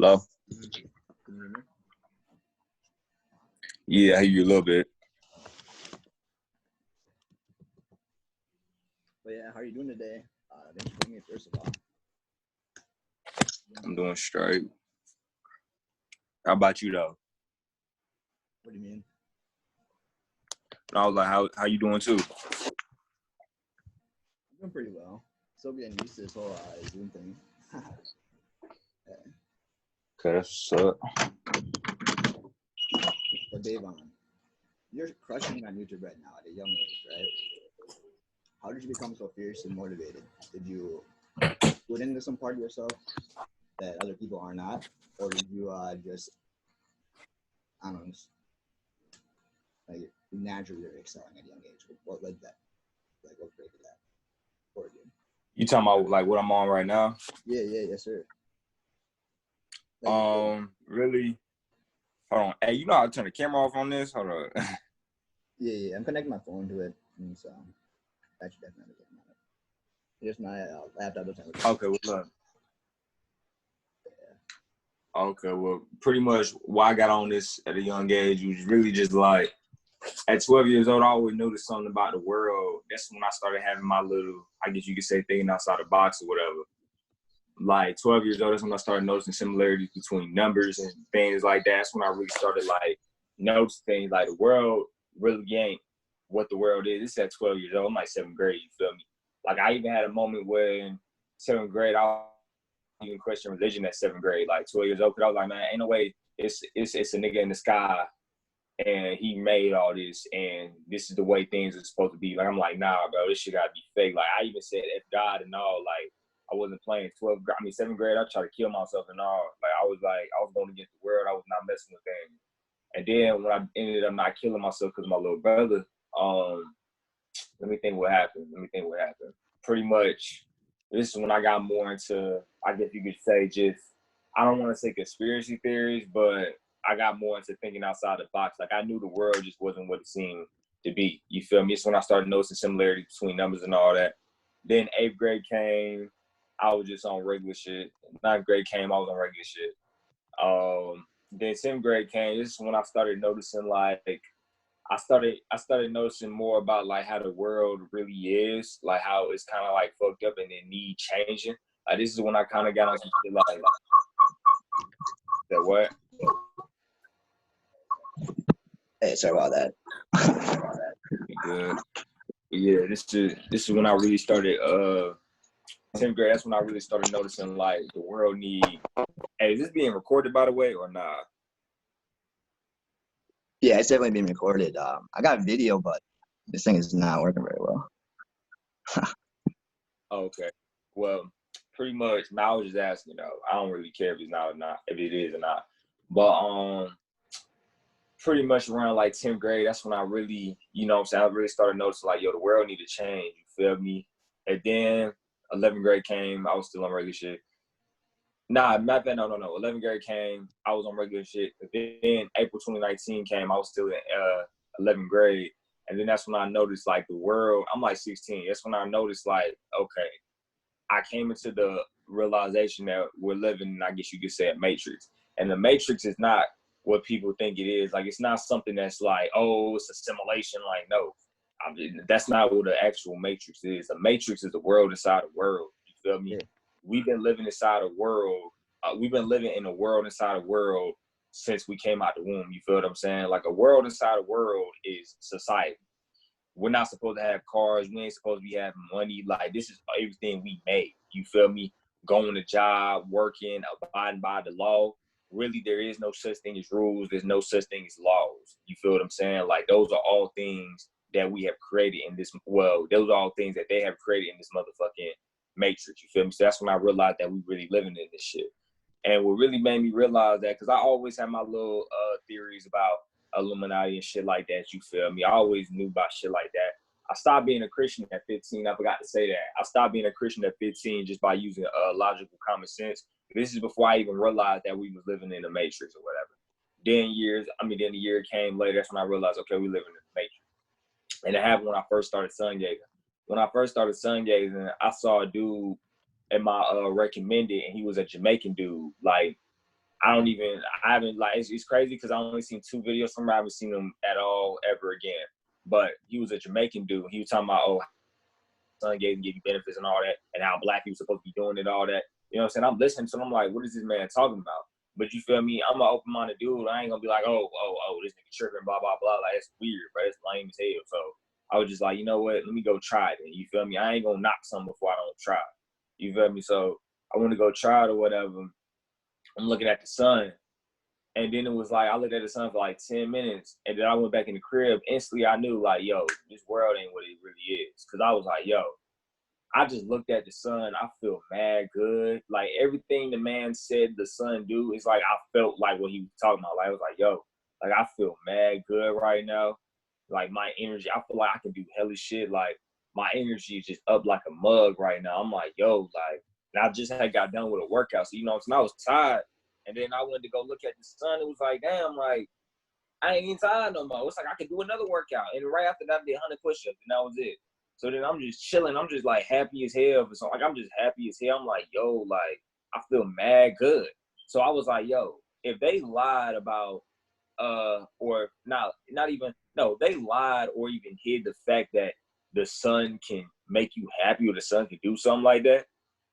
Hello? Can you hear me? Yeah, I hear you a little bit. But yeah, how are you doing today? Thanks for being here, first of all. I'm doing straight. How about you, though? What do you mean? I was like, how you doing, too? I'm doing pretty well. Still getting used to this whole Zoom thing. Yeah. Okay, that's what's up. But Dave, you're crushing on YouTube right now at a young age, right? How did you become so fierce and motivated? Did you put into some part of yourself that other people are not? Or did you just, I don't know, like naturally you're excelling at a young age? What led that? Like, what created that for you? You talking about, like, what I'm on right now? Yeah, yes, sir. Really? Hold on. Hey, you know how to turn the camera off on this? Hold on. Yeah. I'm connecting my phone to it, and so that should definitely get mine. Here's my laptop. Okay, what's up? Yeah. Okay, well, pretty much why I got on this at a young age was really just like, at 12 years old, I always noticed something about the world. That's when I started having my little, I guess you could say, thinking outside the box or whatever. Like 12 years old, that's when I started noticing similarities between numbers and things like that. That's when I really started like noticing things like the world really ain't what the world is. It's at 12 years old. I'm like 7th grade, you feel me? Like I even had a moment where in 7th grade, I even question religion at 7th grade, like 12 years old. Cause I was like, man, ain't no way it's a nigga in the sky and he made all this and this is the way things are supposed to be. Like, I'm like, nah, bro, this shit gotta be fake. Like I even said F God and all, like, I wasn't playing 7th grade, I tried to kill myself and all. Like, I was going against the world. I was not messing with things. And then when I ended up not killing myself because of my little brother, let me think what happened. Pretty much, this is when I got more into, I guess you could say, just, I don't want to say conspiracy theories, but I got more into thinking outside the box. Like, I knew the world just wasn't what it seemed to be. You feel me? It's when I started noticing similarities between numbers and all that. Then 8th grade came. I was just on regular shit. 9th grade came, I was on regular shit. Then 10th grade came. This is when I started noticing, like, I started noticing more about, like, how the world really is, like, how it's kind of, like, fucked up and it need changing. Like, this is when I kind of got on some shit, like, that what? Hey, sorry about that. Good. Yeah, this is when I really started, 10th grade, that's when I really started noticing, like, the world need. Hey, is this being recorded, by the way, or not? Yeah, it's definitely being recorded. I got video, but this thing is not working very well. Okay. Well, pretty much, I was just asking, I don't really care if it's not or not, if it is or not. But, pretty much around, like, 10th grade, that's when I really, I really started noticing, like, yo, the world need to change, you feel me? And then 11th grade came, I was still on regular shit. Nah, not that. No. 11th grade came, I was on regular shit. Then April 2019 came, I was still in 11th grade. And then that's when I noticed, like, the world, I'm like 16. That's when I noticed, like, okay, I came into the realization that we're living, I guess you could say, a matrix. And the matrix is not what people think it is. Like, it's not something that's like, oh, it's a simulation. Like, no, that's not what the actual matrix is. A matrix is the world inside the world. You feel me? Yeah. We've been living inside a world. We've been living in a world inside a world since we came out the womb. You feel what I'm saying? Like, a world inside a world is society. We're not supposed to have cars. We ain't supposed to be having money. Like, this is everything we made. You feel me? Going to job, working, abiding by the law. Really, there is no such thing as rules. There's no such thing as laws. You feel what I'm saying? Like, those are all things that we have created in this, those are all things that they have created in this motherfucking matrix. You feel me? So that's when I realized that we really living in this shit. And what really made me realize that, because I always had my little theories about Illuminati and shit like that, you feel me? I always knew about shit like that. I stopped being a Christian at 15. I forgot to say that. I stopped being a Christian at 15 just by using logical common sense. This is before I even realized that we was living in the matrix or whatever. Then the year came later. That's when I realized, okay, we living in the matrix. And it happened when I first started sun gazing. When I first started sun gazing, I saw a dude in my recommended, and he was a Jamaican dude. Like, I haven't, like, it's crazy because I only seen 2 videos from him. I haven't seen him at all ever again. But he was a Jamaican dude. He was talking about, oh, son gave you benefits and all that, and how black people supposed to be doing it, all that. You know what I'm saying? I'm listening to him. I'm like, what is this man talking about? But you feel me? I'm an open-minded dude. I ain't gonna be like, oh, this nigga tripping, blah, blah, blah. Like, it's weird, bro. It's lame as hell. So I was just like, you know what? Let me go try it. You feel me? I ain't gonna knock something before I don't try it. You feel me? So I want to go try it or whatever. I'm looking at the sun. And then it was like, I looked at the sun for like 10 minutes. And then I went back in the crib. Instantly, I knew, like, yo, this world ain't what it really is. Because I was like, yo, I just looked at the sun. I feel mad good. Like, everything the man said the sun do is like, I felt like what he was talking about. Like, I was like, yo, like, I feel mad good right now. Like, my energy, I feel like I can do hella shit. Like, my energy is just up like a mug right now. I'm like, yo, like, and I just had got done with a workout. So, you know, so I was tired. And then I went to go look at the sun. It was like, damn, like, I ain't even tired no more. It's like I could do another workout. And right after that, I did 100 push-ups, and that was it. So then I'm just chilling. I'm just, like, happy as hell. So, like, I'm just happy as hell. I'm like, yo, like, I feel mad good. So I was like, yo, if they lied about, or not even, no, they lied or even hid the fact that the sun can make you happy or the sun can do something like that,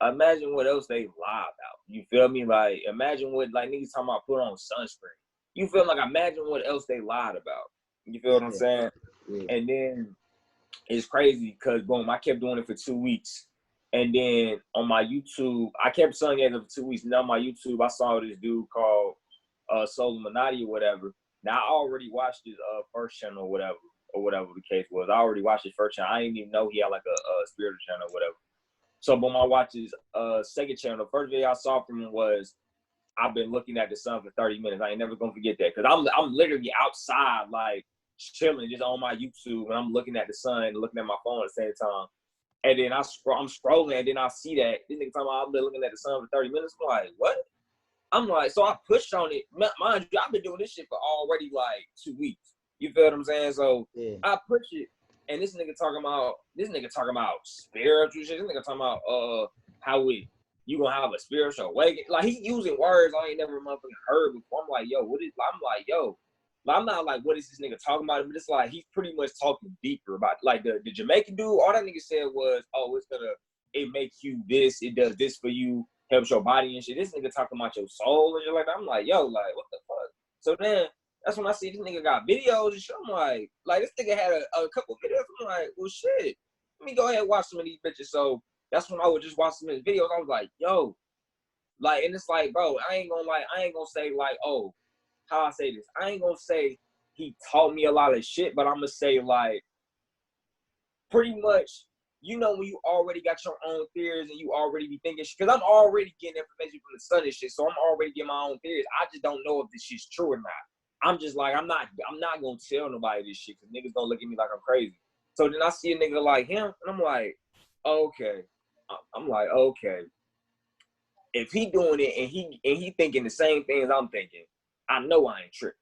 imagine what else they lie about. You feel me? Like, imagine what, like, niggas talking about put on sunscreen. You feel like, imagine what else they lied about. You feel what I'm saying? Yeah. And then it's crazy because, boom, I kept doing it for 2 weeks. And then on my YouTube, I kept saying it for 2 weeks. And on my YouTube, I saw this dude called Soul Illuminati or whatever. Now, I already watched his first channel or whatever the case was. I already watched his first channel. I didn't even know he had, like, a spiritual channel or whatever. So, boom, I watched his second channel. The first video I saw from him was, I've been looking at the sun for 30 minutes. I ain't never gonna forget that. Because I'm literally outside, like, chilling, just on my YouTube, and I'm looking at the sun and looking at my phone at the same time. And then I'm scrolling, and then I see that this nigga talking about I've been looking at the sun for 30 minutes. I'm like, what? I'm like, so I pushed on it. Mind you, I've been doing this shit for already like 2 weeks. You feel what I'm saying? So yeah. I pushed it, and this nigga talking about spiritual shit. This nigga talking about how you gonna have a spiritual awakening. Like, he using words I ain't never motherfucking heard before. I'm like, yo, what is? I'm like, yo. I'm not like, what is this nigga talking about? But it's like, he's pretty much talking deeper about, like, the Jamaican dude. All that nigga said was, oh, it makes you this, it does this for you, helps your body and shit. This nigga talking about your soul and shit like that. I'm like, yo, like, what the fuck? So then, that's when I see this nigga got videos and shit. I'm like this nigga had a couple of videos. I'm like, well, shit, let me go ahead and watch some of these bitches. So that's when I would just watch some of his videos. I was like, yo, like, and it's like, bro, I ain't gonna say, like, oh, how I say this, I ain't gonna say he taught me a lot of shit, but I'm gonna say, like, pretty much, you know, when you already got your own theories and you already be thinking shit, because I'm already getting information from the sun and shit, so I'm already getting my own theories. I just don't know if this shit's true or not. I'm just like, I'm not gonna tell nobody this shit because niggas gonna look at me like I'm crazy. So then I see a nigga like him, and I'm like, okay. I'm like, okay. If he doing it and he thinking the same things I'm thinking, I know I ain't tripping.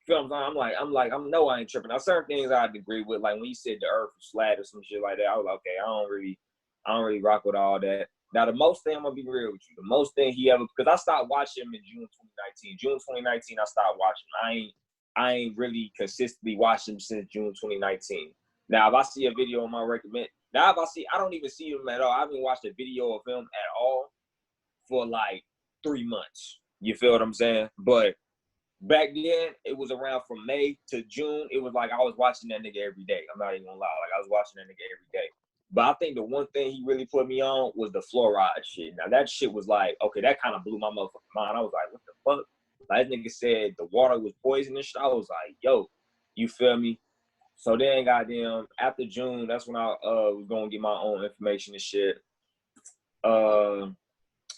You feel what I'm saying? I know I ain't tripping. Now, certain things I'd agree with, like when he said the earth was flat or some shit like that, I was like, okay, I don't really rock with all that. Now, the most thing, I'm gonna be real with you, the most thing he ever, because I stopped watching him in June 2019. June 2019, I stopped watching him. I ain't really consistently watched him since June 2019. Now, if I see a video on my recommend, I don't even see him at all. I haven't watched a video of him at all for like 3 months. You feel what I'm saying? But back then, it was around from May to June. It was like I was watching that nigga every day. I'm not even gonna lie. Like, I was watching that nigga every day. But I think the one thing he really put me on was the fluoride shit. Now, that shit was like, okay, that kind of blew my motherfucking mind. I was like, what the fuck? Like, that nigga said the water was poisonous. I was like, yo, you feel me? So then, goddamn, after June, that's when I was gonna get my own information and shit. And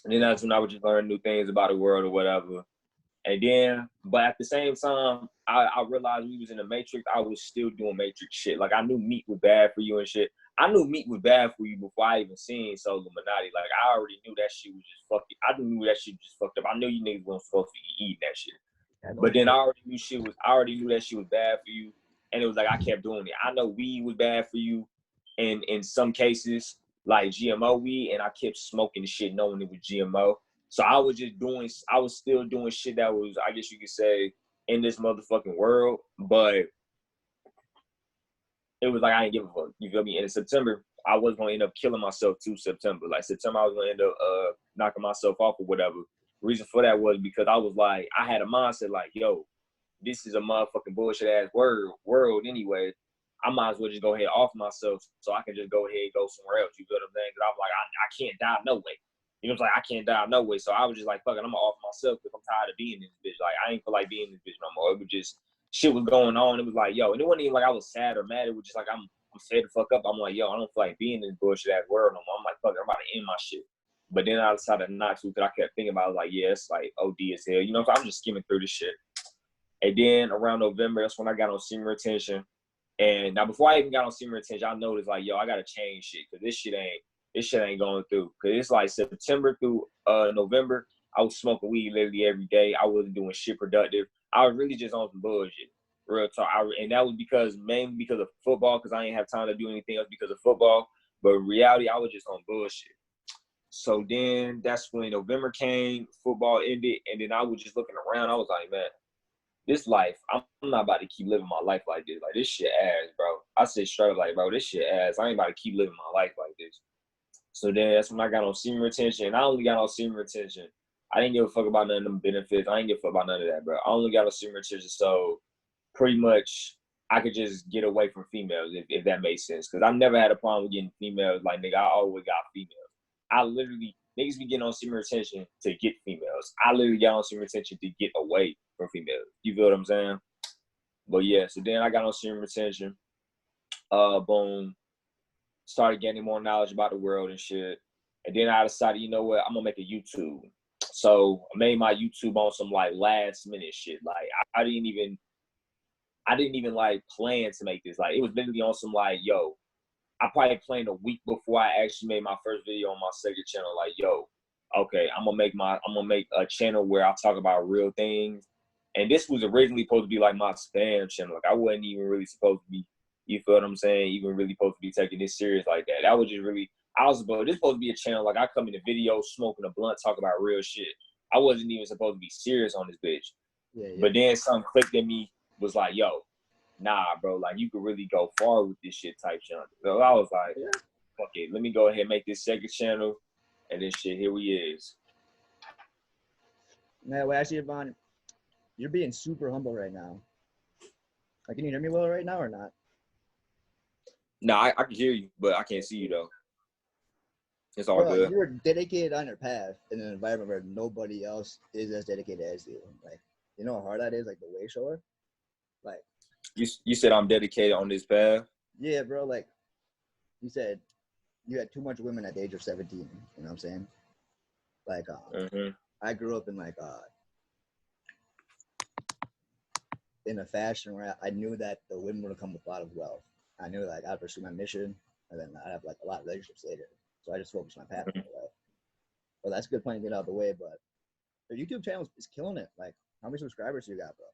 then that's when I would just learn new things about the world or whatever. And then, but at the same time, I realized we was in the Matrix. I was still doing Matrix shit. Like, I knew meat was bad for you and shit. I knew meat was bad for you before I even seen Soul Illuminati. Like, I already knew that shit was just fucking. I knew that shit was just fucked up. I knew you niggas weren't supposed to be eating that shit. But then I already knew that shit was bad for you. And it was like, I kept doing it. I know weed was bad for you in some cases, like GMO weed, and I kept smoking the shit knowing it was GMO. So I was still doing shit that was, I guess you could say, in this motherfucking world, but it was like I didn't give a fuck. You feel me? And in September, I was gonna end up killing myself too. September, like September, I was gonna end up knocking myself off or whatever. Reason for that was because I was like, I had a mindset like, yo, this is a motherfucking bullshit ass world anyway. I might as well just go ahead off myself so I can just go ahead and go somewhere else. You feel what I'm saying? Because I was like, I can't die no way. You know what I'm saying? I can't die no way. So I was just like, fuck it, I'm gonna off myself because I'm tired of being this bitch. Like, I ain't feel like being this bitch no more. It was just shit was going on. It was like, yo, and it wasn't even like I was sad or mad. It was just like I'm fed the fuck up. I'm like, yo, I don't feel like being in this bullshit ass world no more. I'm like, fuck it, I'm about to end my shit. But then I decided not to because I kept thinking about it, like, yeah, it's like OD as hell. You know, so I'm just skimming through this shit. And then around November, that's when I got on senior attention. And now before I even got on senior attention, I noticed like, yo, I gotta change shit because this shit ain't going through. Cause it's like September through November, I was smoking weed literally every day. I wasn't doing shit productive. I was really just on some bullshit. Real talk. And that was mainly because of football, because I didn't have time to do anything else because of football. But in reality, I was just on bullshit. So then that's when November came, football ended, and then I was just looking around. I was like, man, this life, I'm not about to keep living my life like this. Like, this shit ass, bro. I said straight up, like, bro, this shit ass. I ain't about to keep living my life like this. So then that's when I got on senior retention. And I only got on senior retention. I didn't give a fuck about none of them benefits. I didn't give a fuck about none of that, bro. I only got on senior retention so pretty much I could just get away from females, if that makes sense. Because I never had a problem with getting females. Like, nigga, I always got females. I literally, niggas be getting on senior retention to get females. I literally got on senior retention to get away from females. You feel what I'm saying? But yeah, so then I got on senior retention. Boom. Started getting more knowledge about the world and shit. And then I decided, you know what, I'm gonna make a YouTube. So I made my YouTube on some like last minute shit. Like I didn't even like plan to make this. Like it was literally on some like, yo, I probably planned a week before I actually made my first video on my second channel. Like, yo, okay, I'm gonna make a channel where I talk about real things. And this was originally supposed to be like my spam channel. Like I wasn't even really supposed to be, you feel what I'm saying, even really supposed to be taking this serious like that. That was just really, this supposed to be a channel like I come in the video smoking a blunt, talk about real shit. I wasn't even supposed to be serious on this bitch. Yeah. But then something clicked in me, was like, yo, nah, bro, like you could really go far with this shit type channel. So I was like, fuck it, let me go ahead and make this second channel, and this shit, here we is. Now, actually, Von, you're being super humble right now. Like, can you hear me well right now or not? No, I can hear you, but I can't see you though. It's all good. You're dedicated on your path in an environment where nobody else is as dedicated as you. Like, you know how hard that is, like the way shower? Like, you said I'm dedicated on this path? Yeah, bro. Like, you said you had too much women at the age of 17. You know what I'm saying? Like, I grew up in like in a fashion where I knew that the women would come with a lot of wealth. I knew like I'd pursue my mission, and then I'd have like a lot of relationships later. So I just focused my path in a way. Well, that's a good point to get out of the way. But the YouTube channel is killing it. Like, how many subscribers you got, bro?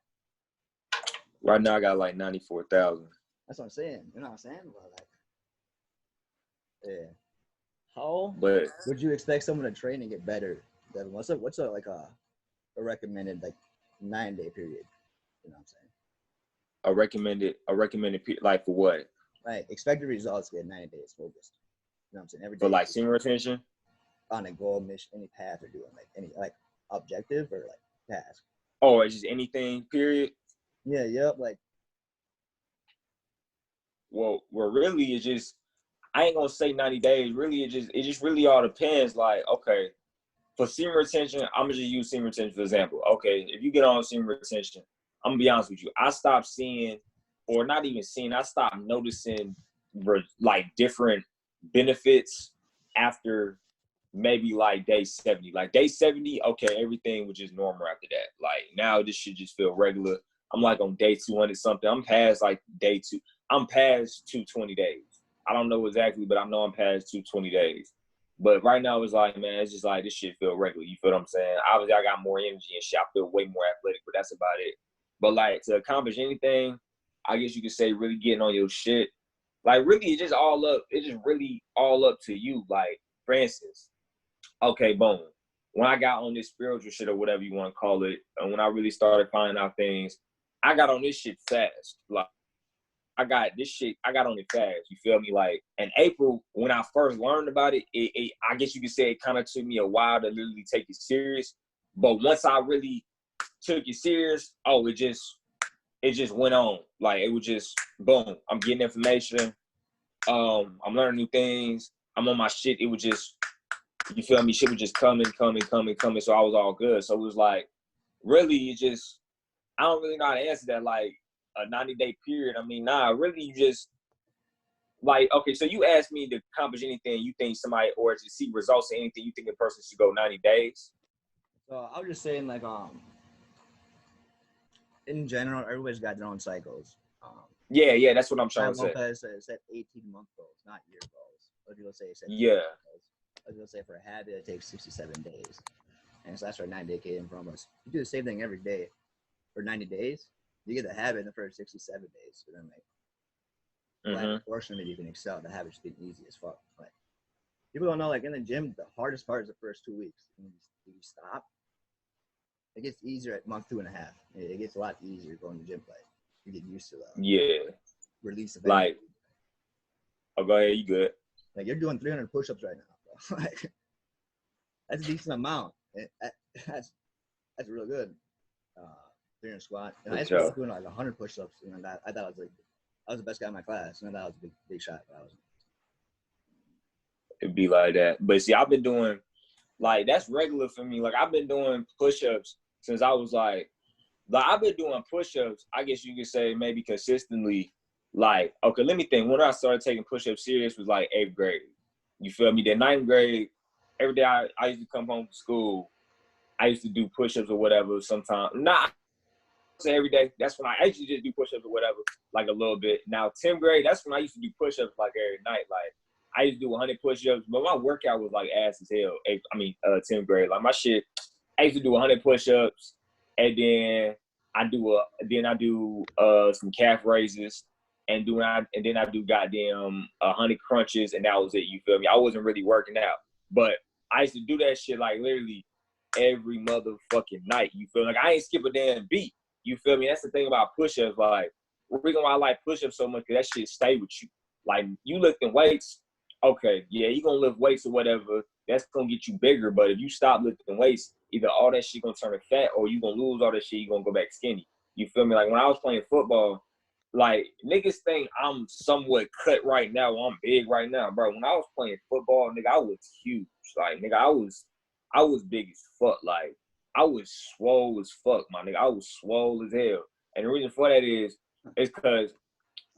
Right now, I got like 94,000. That's what I'm saying. You know what I'm saying? Bro? Like, yeah. How would you expect someone to train and get better? Devin, what's a like a recommended like 9-day period? You know what I'm saying? A recommended period, like for what? Like expected results get 9 days focused. You know what I'm saying? Every day. For like senior retention? On a goal, mission, any path you're doing, like any like objective or like task. Oh, it's just anything, period? Yeah, yep. Like, well, really, it's just, I ain't gonna say 90 days. Really, it just really all depends. Like, okay, for senior retention, I'm gonna just use senior retention for example. Okay, if you get on senior retention, I'm gonna be honest with you. I stopped seeing, or not even seeing, I stopped noticing like different benefits after maybe like day 70. Like day 70, okay, everything was just normal after that. Like now this should just feel regular. I'm like on day 200 something. I'm past like day 2. I'm past 220 days. I don't know exactly, but I know I'm past 220 days. But right now it's like, man, it's just like this shit feel regular. You feel what I'm saying? Obviously I got more energy and shit. I feel way more athletic, but that's about it. But like to accomplish anything, I guess you could say really getting on your shit. Like really it's just all up. It's just really all up to you. Like for instance, okay, boom. when I got on this spiritual shit or whatever you want to call it, and when I really started finding out things, I got on this shit fast. Like, I got on it fast. You feel me? Like, in April, when I first learned about it, I guess you could say it kind of took me a while to literally take it serious. But once I really took it serious, it just went on. Like, it was just boom. I'm getting information. I'm learning new things. I'm on my shit. It was just, you feel me? Shit was just coming. So I was all good. So it was like, really, I don't really know how to answer that. Like, a 90-day period. I mean, nah, really, you just, like, okay, so you asked me to accomplish anything you think somebody, or to see results in anything you think a person should go 90 days. So I was just saying, like, in general, everybody's got their own cycles. Yeah, that's what I'm trying to say. Set 18-month goals, not year goals. What do you say? Yeah. Goals. Let's say for a habit, it takes 67 days. And so that's where 90-day cadence from us. You do the same thing every day for 90 days, you get the habit in the first 67 days. So then, like, unfortunately, you can excel. The habit's been easy as fuck. Like, people don't know, like, in the gym, the hardest part is the first 2 weeks. When you stop, it gets easier at month 2.5. It gets a lot easier going to the gym. Like, you get used to the release of like, go ahead, you good. Like, you're doing 300 push-ups right now, bro. Like, that's a decent amount. That's real good. 300 squat. And I started doing like 100 push-ups. You know, I thought I was the best guy in my class. And I thought I was a big shot. But I wasn't. It'd be like that. But see, I've been doing, like, that's regular for me. Like, I've been doing push-ups since I was like I've been doing push-ups, I guess you could say maybe consistently. Like, okay, let me think. When I started taking push-ups serious was like 8th grade. You feel me? Then 9th grade, every day I used to come home from school. I used to do push-ups or whatever sometimes. Not every day. That's when I used to just do push-ups or whatever, like a little bit. Now, 10th grade, that's when I used to do push-ups like every night. Like, I used to do 100 push-ups, but my workout was like ass as hell. 10th grade. Like, my shit, I used to do 100 push-ups, and then I do some calf raises, and then I do goddamn 100 crunches, and that was it. You feel me? I wasn't really working out, but I used to do that shit like literally every motherfucking night. You feel like I ain't skip a damn beat. You feel me? That's the thing about push-ups. Like, the reason why I like push-ups so much, because that shit stay with you. Like, you lifting weights, okay, yeah, you gonna lift weights or whatever. That's gonna get you bigger. But if you stop lifting weights, either all that shit gonna turn to fat, or you gonna lose all that shit. You gonna go back skinny. You feel me? Like, when I was playing football, like, niggas think I'm somewhat cut right now. I'm big right now, bro. When I was playing football, nigga, I was huge. Like, nigga, I was big as fuck. Like, I was swole as fuck, my nigga. I was swole as hell. And the reason for that is because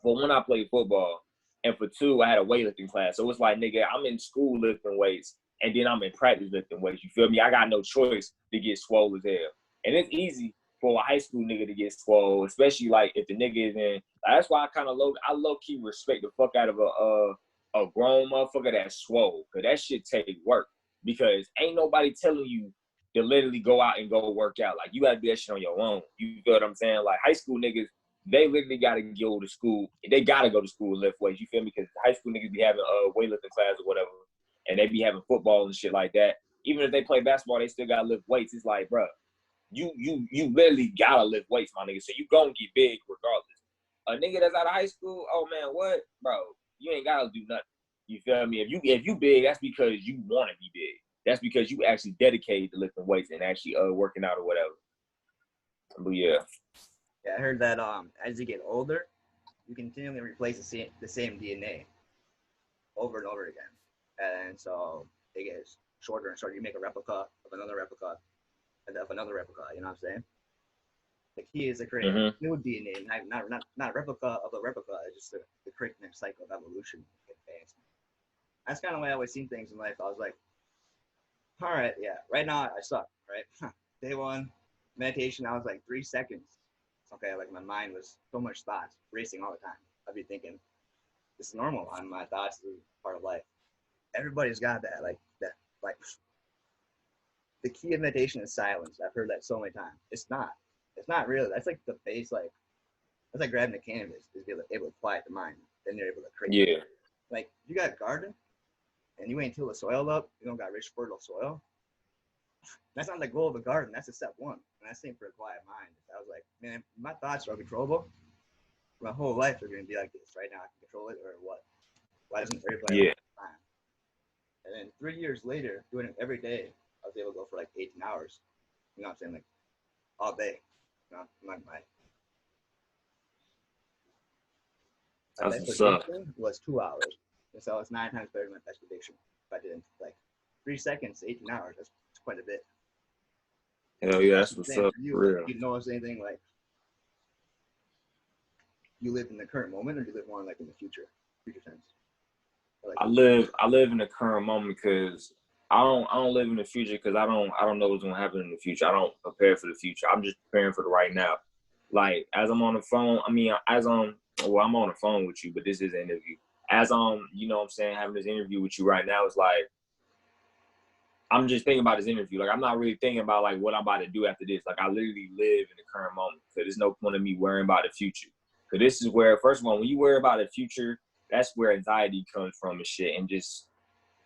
for when I played football, and for 2, I had a weightlifting class. So it's like, nigga, I'm in school lifting weights, and then I'm in practice lifting weights. You feel me? I got no choice to get swole as hell. And it's easy for a high school nigga to get swole, especially like if the nigga is in. That's why I low key respect the fuck out of a grown motherfucker that's swole, cause that shit take work. Because ain't nobody telling you to literally go out and go work out. Like, you gotta do that shit on your own. You feel what I'm saying? Like, high school niggas, they literally gotta go to school. They gotta go to school and lift weights. You feel me? Because high school niggas be having weightlifting class or whatever, and they be having football and shit like that. Even if they play basketball, they still gotta lift weights. It's like, bro, you literally gotta lift weights, my nigga. So you gonna get big regardless. A nigga that's out of high school, oh man, what, bro? You ain't gotta do nothing. You feel me? If you big, that's because you want to be big. That's because you actually dedicated to lifting weights and actually working out or whatever. But yeah. Yeah, I heard that as you get older, you continually replace the same DNA over and over again, and so it gets shorter and shorter. You make a replica of another replica, and of another replica. You know what I'm saying? The key is to create new DNA, not a replica of a replica. It's just the correct next cycle of evolution, advancement. That's kind of the way I always seen things in life. I was like, all right, yeah, right now I suck, right? Day 1, meditation, I was like 3 seconds. Okay, like my mind was so much thoughts racing all the time. I'd be thinking, this is normal. My thoughts is part of life. Everybody's got that, like the key of meditation is silence. I've heard that so many times. It's not real. That's like the base, like, that's like grabbing a canvas, is being able to quiet the mind. Then you're able to create. Yeah. Like, you got a garden, and you ain't till the soil up, you don't got rich fertile soil. That's not the goal of a garden. That's a step one. And that's same for a quiet mind. I was like, man, my thoughts are uncontrollable. My whole life are going to be like this. Right now, I can control it, or what? Why doesn't everybody Yeah. have time? And then 3 years later, doing it every day, I was able to go for like 18 hours. You know what I'm saying? Like all day. You know, my That's best what's up. prediction was 2 hours. And so it's 9 times better than my best prediction. If I did in like 3 seconds, 18 hours, that's quite a bit. Hell yeah, that's what's up. You, For like, real. you notice anything like you live in the current moment, or do you live more like in the future tense? Like, I live in the current moment because I don't live in the future because I don't know what's gonna happen in the future. I don't prepare for the future. I'm just preparing for the right now. Like as I'm on the phone, I'm on the phone with you, but this is an interview. As you know what I'm saying, having this interview with you right now, it's like I'm just thinking about this interview. Like I'm not really thinking about like what I'm about to do after this. Like I literally live in the current moment. So there's no point in me worrying about the future. Cause this is where, first of all, when you worry about the future, that's where anxiety comes from and shit, and just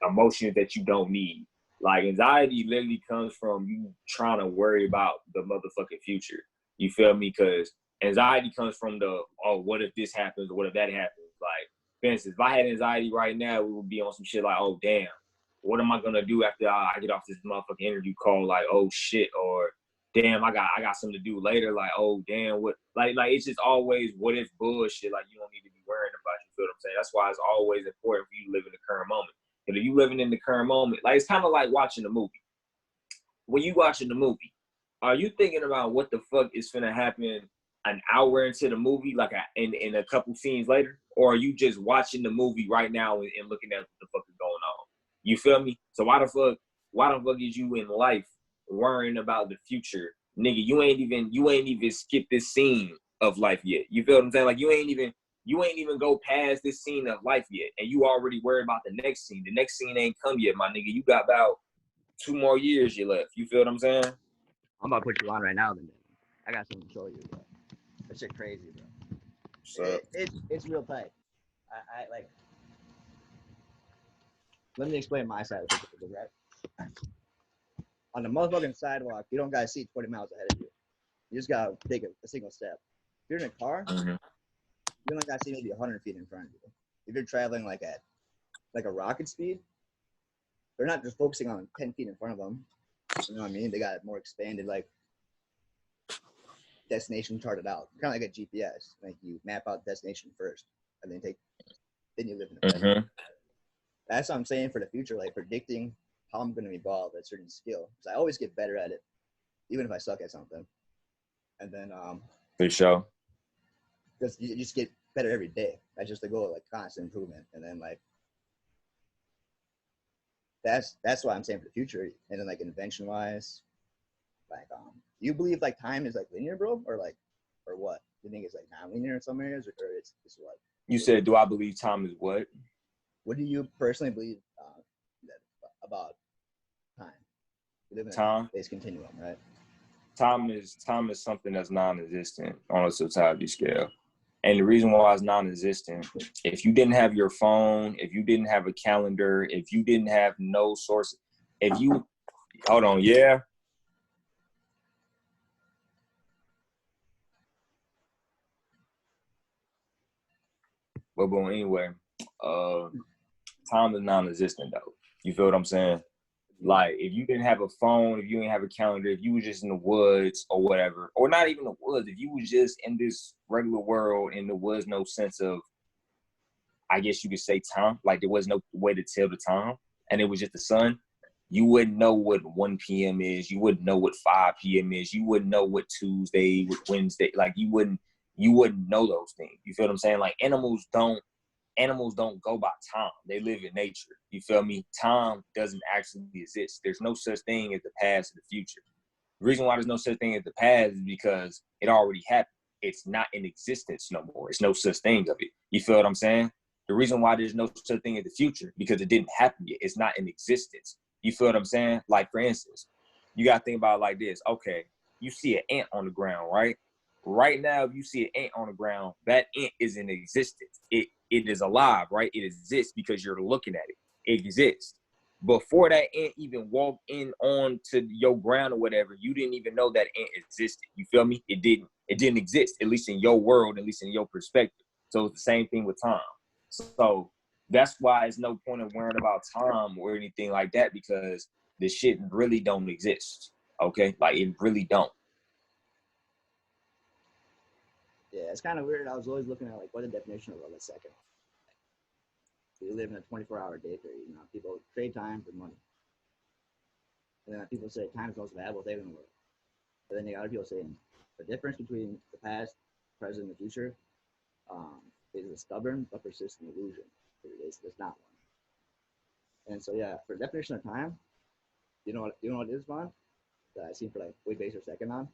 emotions that you don't need. Like anxiety literally comes from you trying to worry about the motherfucking future. You feel me? Cause anxiety comes from what if this happens or what if that happens? Like, for instance, if I had anxiety right now, we would be on some shit like, oh damn, what am I gonna do after I get off this motherfucking interview call? Like, oh shit, or damn, I got something to do later. Like, oh damn, what? Like it's just always what if bullshit. Like you don't need to be worrying about. You feel what I'm saying? That's why it's always important for you to live in the current moment. And if you living in the current moment, like it's kind of like watching a movie. When you watching the movie, are you thinking about what the fuck is finna happen an hour into the movie, like in a couple scenes later, or are you just watching the movie right now and looking at what the fuck is going on? You feel me? So why the fuck is you in life worrying about the future, nigga? You ain't even skipped this scene of life yet. You feel what I'm saying? Like you ain't even go past this scene of life yet, and you already worried about the next scene. The next scene ain't come yet, my nigga. You got about 2 more years you left. You feel what I'm saying? I'm about to put you on right now, then. I got something to show you, bro. That shit crazy, bro. It's real tight. I like. Let me explain my side of it, right? On the motherfucking sidewalk, you don't gotta see 20 miles ahead of you. You just gotta take a single step. If you're in a car, you only gotta see maybe 100 feet in front of you. If you're traveling like at a rocket speed, they're not just focusing on 10 feet in front of them. You know what I mean? They got more expanded, like, destination charted out. Kind of like a GPS. Like you map out destination first, and then you live in the present. That's what I'm saying for the future, like predicting how I'm going to evolve at a certain skill. Because I always get better at it, even if I suck at something. And then for sure. Because you just get better every day. That's just the goal, like constant improvement. And then like that's why I'm saying for the future. And then like invention wise, like do you believe like time is like linear, bro, or what? Do you think it's like non-linear in some areas, or it's what? You said, do I believe time is what? What do you personally believe about time? We live in time? a space continuum, right? Time is something that's non-existent on a totality scale. And the reason why it's non-existent, if you didn't have your phone, if you didn't have a calendar, if you didn't have no source, hold on, yeah. But anyway, time is non-existent though. You feel what I'm saying? Like if you didn't have a phone, if you didn't have a calendar, if you was just in the woods or whatever, or not even the woods, if you was just in this regular world and there was no sense of, I guess you could say, time, like there was no way to tell the time, and it was just the sun, you wouldn't know what 1 p.m. is. You wouldn't know what 5 p.m. is. You wouldn't know what Tuesday, what Wednesday, like you wouldn't know those things. You feel what I'm saying? Like animals don't go by time. They live in nature. You feel me? Time doesn't actually exist. There's no such thing as the past and the future. The reason why there's no such thing as the past is because it already happened. It's not in existence no more. It's no such thing of it. You feel what I'm saying? The reason why there's no such thing as the future, because it didn't happen yet. It's not in existence. You feel what I'm saying? Like, for instance, you got to think about it like this. Okay, you see an ant on the ground, right? Right now, if you see an ant on the ground, that ant is in existence. It is alive, right? It exists because you're looking at it. It exists. before that ant even walked in onto your ground or whatever, you didn't even know that ant existed. You feel me? It didn't exist, at least in your world, at least in your perspective. So it's the same thing with time. So that's why it's no point in worrying about time or anything like that, because the shit really don't exist. Okay? Like, it really don't. Yeah, it's kind of weird. I was always looking at like what the definition of a second. We live in a 24-hour day period. You know, people trade time for money, and then people say time is the most valuable thing in the world. But then you got other people saying the difference between the past, present, and the future is a stubborn but persistent illusion. It's not one. And so yeah, for definition of time, you know what it is, Vaughn? That I seen for like we base our second on.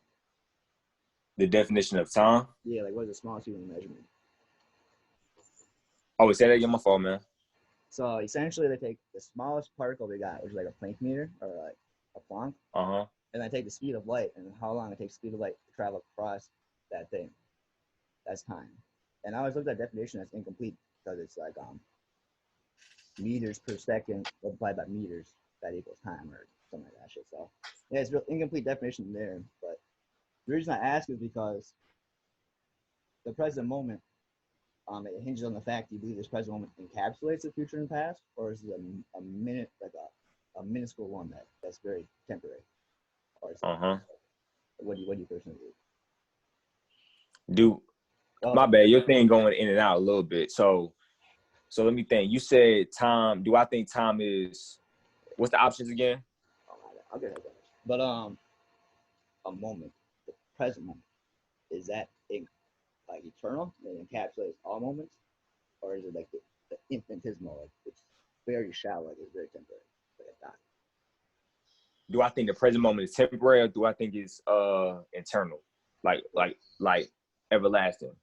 The definition of time? Yeah, like what is the smallest human measurement? Oh, say that again, my fault, man. So essentially, they take the smallest particle they got, which is like a Planck meter or like a Planck, and I take the speed of light and how long it takes the speed of light to travel across that thing. That's time. And I always look at that definition as incomplete because it's like meters per second multiplied by meters that equals time or something like that shit. So yeah, it's a real incomplete definition there. But the reason I ask is because the present moment, it hinges on the fact do you believe this present moment encapsulates the future and past, or is it a minute, like a minuscule one that's very temporary? Or is it, what do you personally believe? My bad, your thing going in and out a little bit. So let me think. You said time. Do I think time is, what's the options again? I'll get that. But a moment, the present moment, is that like eternal and encapsulates all moments, or is it like the infinitesimal, like it's very shallow, like it's very temporary, like a dot? Do I think the present moment is temporary, or do I think it's eternal, like everlasting?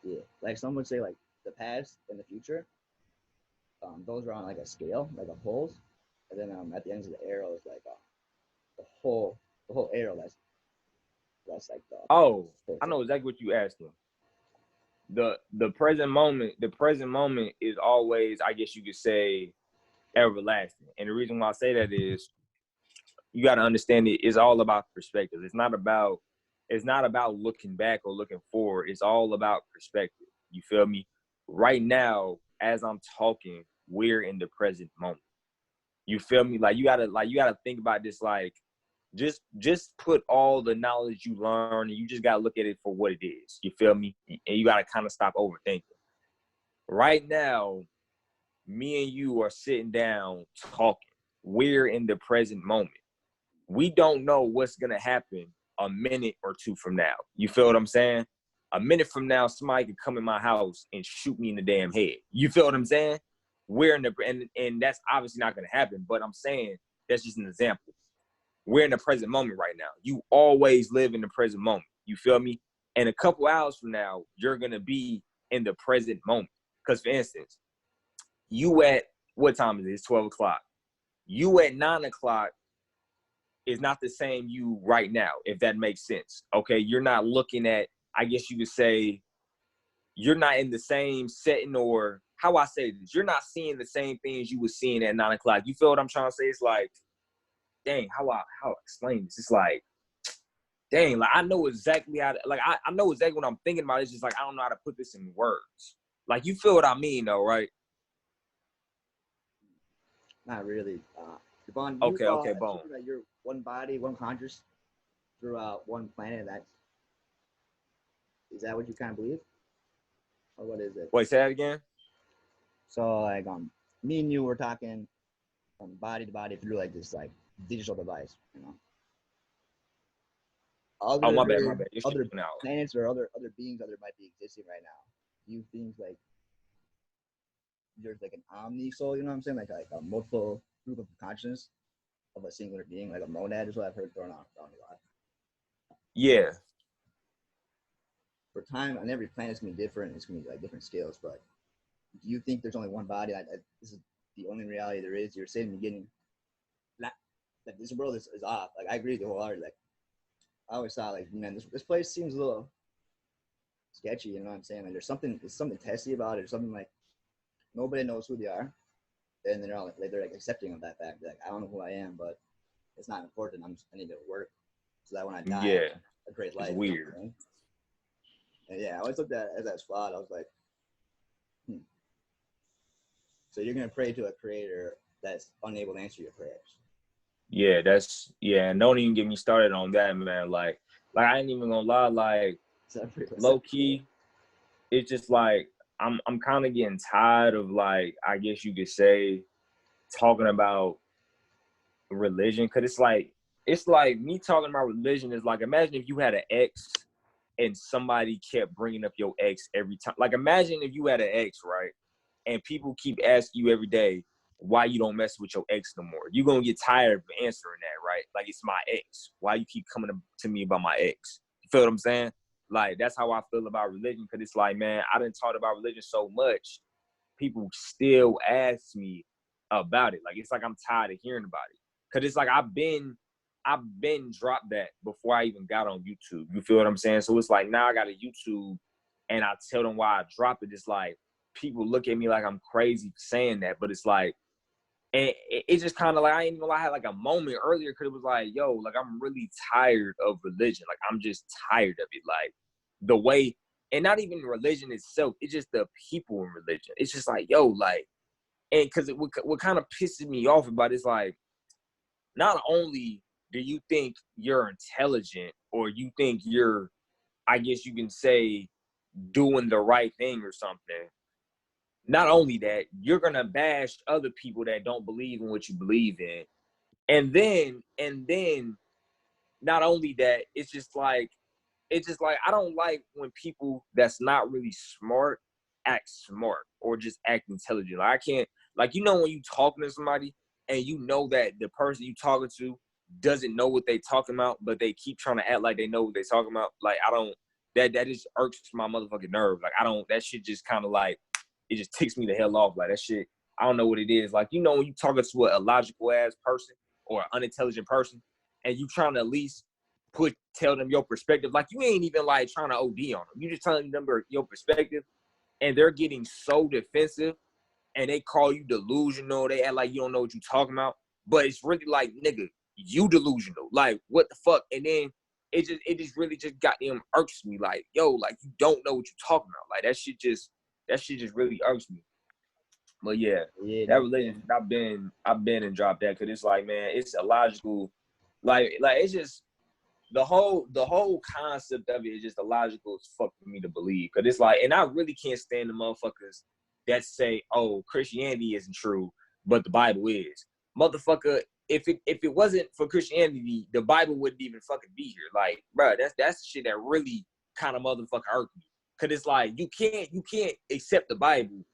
Yeah, like some would say like the past and the future, those are on like a scale, like a poles, and then at the ends of the arrow is like the whole arrow that's like the. Oh, I know exactly what you asking. The present moment is always, I guess you could say, everlasting. And the reason why I say that is you got to understand it's all about perspective. It's not about looking back or looking forward. It's all about perspective. You feel me? Right now, as I'm talking, we're in the present moment. You feel me? Like you gotta think about this. Like just put all the knowledge you learn, and you just gotta look at it for what it is. You feel me? And you gotta kind of stop overthinking. Right now, me and you are sitting down talking. We're in the present moment. We don't know what's gonna happen a minute or two from now. You feel what I'm saying? A minute from now, somebody could come in my house and shoot me in the damn head. You feel what I'm saying? We're in the and that's obviously not gonna happen, but I'm saying that's just an example. We're in the present moment right now. You always live in the present moment. You feel me? And a couple hours from now, you're gonna be in the present moment. Because for instance, you at what time is it? It's 12 o'clock. You at 9 o'clock is not the same you right now, if that makes sense. Okay, you're not looking at, I guess you could say, you're not in the same setting, or how I say this, you're not seeing the same things you were seeing at 9 o'clock. You feel what I'm trying to say? It's like, dang, how I explain this? It's like, dang, like I know exactly how to, like I know exactly what I'm thinking about. It's just like I don't know how to put this in words. Like, you feel what I mean though, right? Not really. Devon, Okay, boom. that you're one body, one conscious throughout one planet. Is that what you kind of believe, or what is it? Wait, say that again. So like me and you were talking from body to body through like this like digital device, you know. My bad. Other planets or other beings that might be existing right now. Do you think like there's like an omni soul, you know what I'm saying? Like a multiple group of consciousness of a singular being, like a monad is what I've heard thrown around a lot. Yeah. For time on every planet is gonna be different. It's gonna be like different scales, but do you think there's only one body? This is the only reality there is. You're saying in the beginning that this world is off. Like I agree with you wholeheartedly. Like I always thought, like, man, this place seems a little sketchy. You know what I'm saying? Like there's something testy about it. Or something like nobody knows who they are. and they're like accepting of that fact. Like, I don't know who I am, but it's not important. I need to work so that when I die, I have Yeah, a great it's life. weird. You know? And yeah, I always looked at it as that flawed. I was like, so you're gonna pray to a creator that's unable to answer your prayers. Yeah, and don't even get me started on that, man. Like I ain't even gonna lie, like low key, it's just like I'm kind of getting tired of, like, I guess you could say, talking about religion, because it's like me talking about religion is like, imagine if you had an ex and somebody kept bringing up your ex every time. Like, imagine if you had an ex, right, and people keep asking you every day why you don't mess with your ex no more. You're gonna get tired of answering that, right? Like, it's my ex. Why you keep coming to me about my ex? You feel what I'm saying? Like, that's how I feel about religion, because it's like, man, I done talked about religion so much, people still ask me about it. Like, it's like I'm tired of hearing about it. Cause it's like I've been dropped that before I even got on YouTube. You feel what I'm saying? So it's like, now I got a YouTube and I tell them why I dropped it. It's like people look at me like I'm crazy saying that, but it's like, and it's just kind of like, I ain't even gonna lie, I had like a moment earlier because it was like, yo, like, I'm really tired of religion. Like, I'm just tired of it. Like, the way, and not even religion itself, it's just the people in religion. It's just like, yo, like, and because what kind of pisses me off about it is like, not only do you think you're intelligent or you think you're, I guess you can say, doing the right thing or something, not only that, you're gonna bash other people that don't believe in what you believe in. And then not only that, it's just like I don't like when people that's not really smart act smart or just act intelligent. Like, I can't, like, you know, when you talking to somebody and you know that the person you talking to doesn't know what they talking about, but they keep trying to act like they know what they talking about. Like, I don't, that just irks my motherfucking nerve. Like, I don't, that shit just kind of like, it just ticks me the hell off. Like, that shit, I don't know what it is. Like, you know, when you talking to a illogical ass person or an unintelligent person and you trying to at least tell them your perspective, like, you ain't even like trying to OD on them. You just telling them your perspective, and they're getting so defensive, and they call you delusional. They act like you don't know what you're talking about, but it's really like, nigga, you delusional. Like, what the fuck? And then it just really just goddamn irks me. Like, yo, like, you don't know what you're talking about. Like, that shit just really irks me. But yeah, that religion, I've been and dropped that, because it's like, man, it's illogical. Like it's just, the whole concept of it is just illogical as fuck for me to believe. Cause it's like, and I really can't stand the motherfuckers that say, oh, Christianity isn't true, but the Bible is. Motherfucker, if it wasn't for Christianity, the Bible wouldn't even fucking be here. Like, bro, that's the shit that really kind of motherfucker irked me. Cause it's like, you can't accept the Bible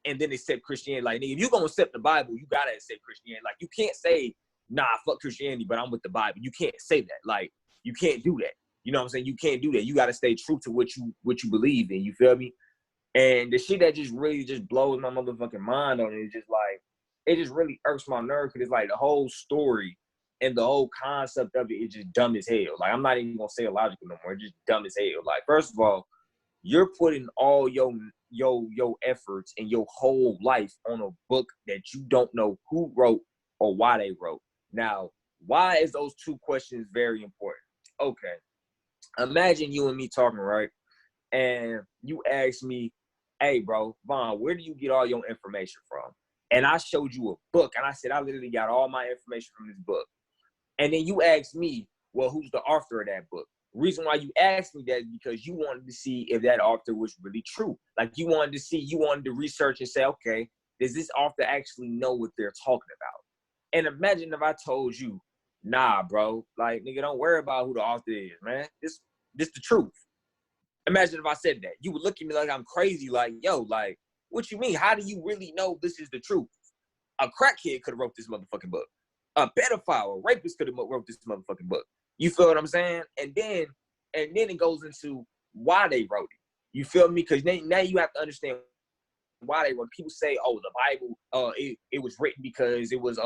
and then accept Christianity. Like, nigga, if you gonna accept the Bible, you gotta accept Christianity. Like, you can't say, nah, fuck Christianity, but I'm with the Bible. You can't say that. Like, you can't do that. You know what I'm saying? You can't do that. You got to stay true to what you believe in. You feel me? And the shit that just really just blows my motherfucking mind on it is just like, it just really irks my nerve, because it's like the whole story and the whole concept of it is just dumb as hell. Like, I'm not even gonna say illogical no more. It's just dumb as hell. Like, first of all, you're putting all your efforts and your whole life on a book that you don't know who wrote or why they wrote. Now, why is those two questions very important? Okay, imagine you and me talking, right? And you ask me, hey, bro, Von, where do you get all your information from? And I showed you a book, and I said, I literally got all my information from this book. And then you asked me, well, who's the author of that book? Reason why you asked me that is because you wanted to see if that author was really true. Like, you wanted to research and say, okay, does this author actually know what they're talking about? And imagine if I told you, nah, bro, like, nigga, don't worry about who the author is, man. This the truth. Imagine if I said that. You would look at me like I'm crazy, like, yo, like, what you mean? How do you really know this is the truth? A crackhead could have wrote this motherfucking book. A pedophile, a rapist could have wrote this motherfucking book. You feel what I'm saying? And then it goes into why they wrote it. You feel me? Because now you have to understand why they wrote. People say, oh, the Bible, it was written because it was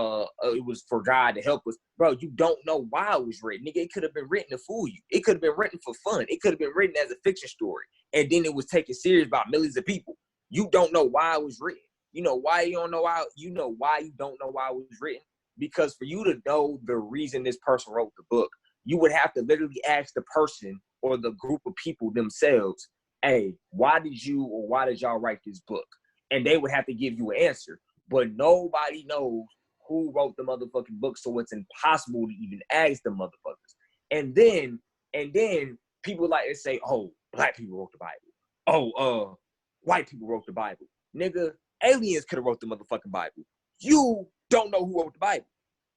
for God to help us. Bro, you don't know why it was written. Nigga, it could have been written to fool you. It could have been written for fun. It could have been written as a fiction story. And then it was taken serious by millions of people. You don't know why it was written. You know why you don't know why? You know why you don't know why it was written? Because for you to know the reason this person wrote the book, you would have to literally ask the person or the group of people themselves, hey, why did y'all write this book? And they would have to give you an answer. But nobody knows who wrote the motherfucking book, so it's impossible to even ask the motherfuckers. And then people like to say, oh, black people wrote the Bible. Oh, white people wrote the Bible. Nigga, aliens could have wrote the motherfucking Bible. You don't know who wrote the Bible.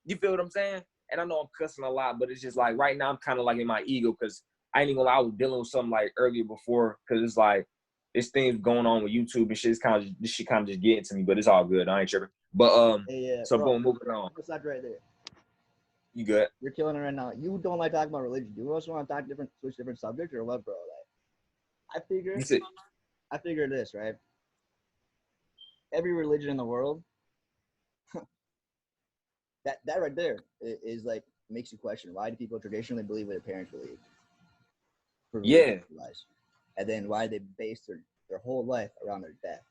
You feel what I'm saying? And I know I'm cussing a lot, but it's just like right now I'm kind of like in my ego because I ain't even gonna lie, I was dealing with something like earlier before because it's like this thing's going on with YouTube and shit's kind of this shit kind of just getting to me, but it's all good. I ain't tripping. But Yeah, so bro, boom, moving on. stop right there. You good? You're killing it right now. You don't like talking about religion. You also want to talk switch different subjects or what, bro? Like, I figure this, right? Every religion in the world, that right there is like makes you question why do people traditionally believe what their parents believe? Yeah. Lives. And then why they base their whole life around their death.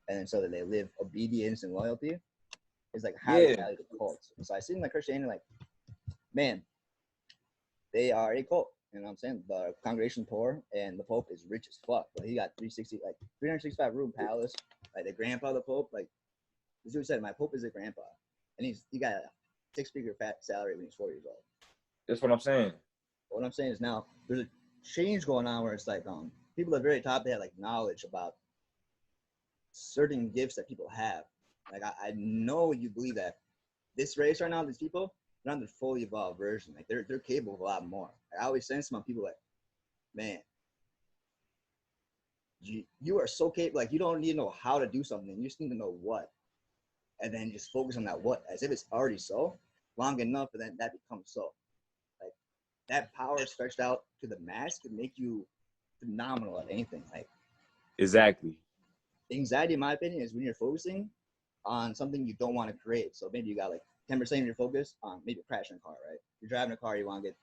And then so that they live obedience and loyalty is like highly valued cults. So I see in like Christianity, like, man, they are a cult. You know what I'm saying? The congregation poor and the Pope is rich as fuck. But he got 365 room palace. Like the grandpa of the Pope, like this dude said, my Pope is a grandpa. And he got a 6-figure fat salary when he's 4 years old. That's what I'm saying. What I'm saying is now there's a change going on where it's like people at the very top, they have like knowledge about certain gifts that people have. Like I know you believe that this race right now, these people, they're not the fully evolved version. Like they're capable of a lot more. I always sense my people like, man, you are so capable. Like you don't need to know how to do something. You just need to know what, and then just focus on that what, as if it's already so long enough, and then that becomes so. Like that power stretched out to the max could make you phenomenal at anything. Like exactly. Anxiety, in my opinion, is when you're focusing on something you don't want to create. So maybe you got like 10% of your focus on maybe crashing a car, right? You're driving a car, you want to get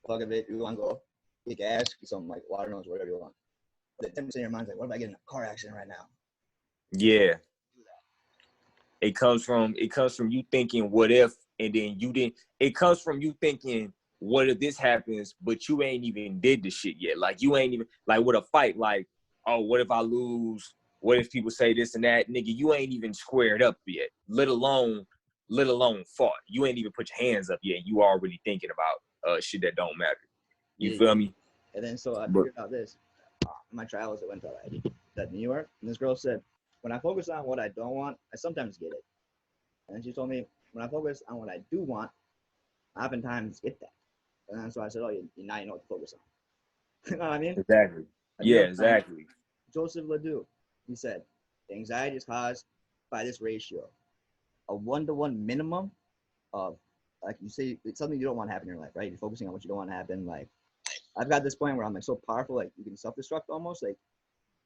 a plug of it, you want to go get gas, get some like water nose, whatever you want. But 10% of your mind's like, what if I get in a car accident right now? Yeah. It comes from you thinking what if, and then you didn't. It comes from you thinking what if this happens, but you ain't even did the shit yet. Like you ain't even like with a fight. Like, oh, what if I lose? What if people say this and that, nigga? You ain't even squared up yet. Let alone fought. You ain't even put your hands up yet. You already thinking about shit that don't matter. You feel me? And then so I figured out this. My travels, I went to New York, and this girl said, when I focus on what I don't want, I sometimes get it. And then she told me, when I focus on what I do want, I oftentimes get that. And then so I said, oh, now you know what to focus on. You know what I mean? Exactly. Yeah, exactly. Joseph Ledoux, he said, anxiety is caused by this ratio, a 1-to-1 minimum of, like you say, it's something you don't want to happen in your life, right? You're focusing on what you don't want to happen. Like, I've got this point where I'm like so powerful, like you can self-destruct almost, like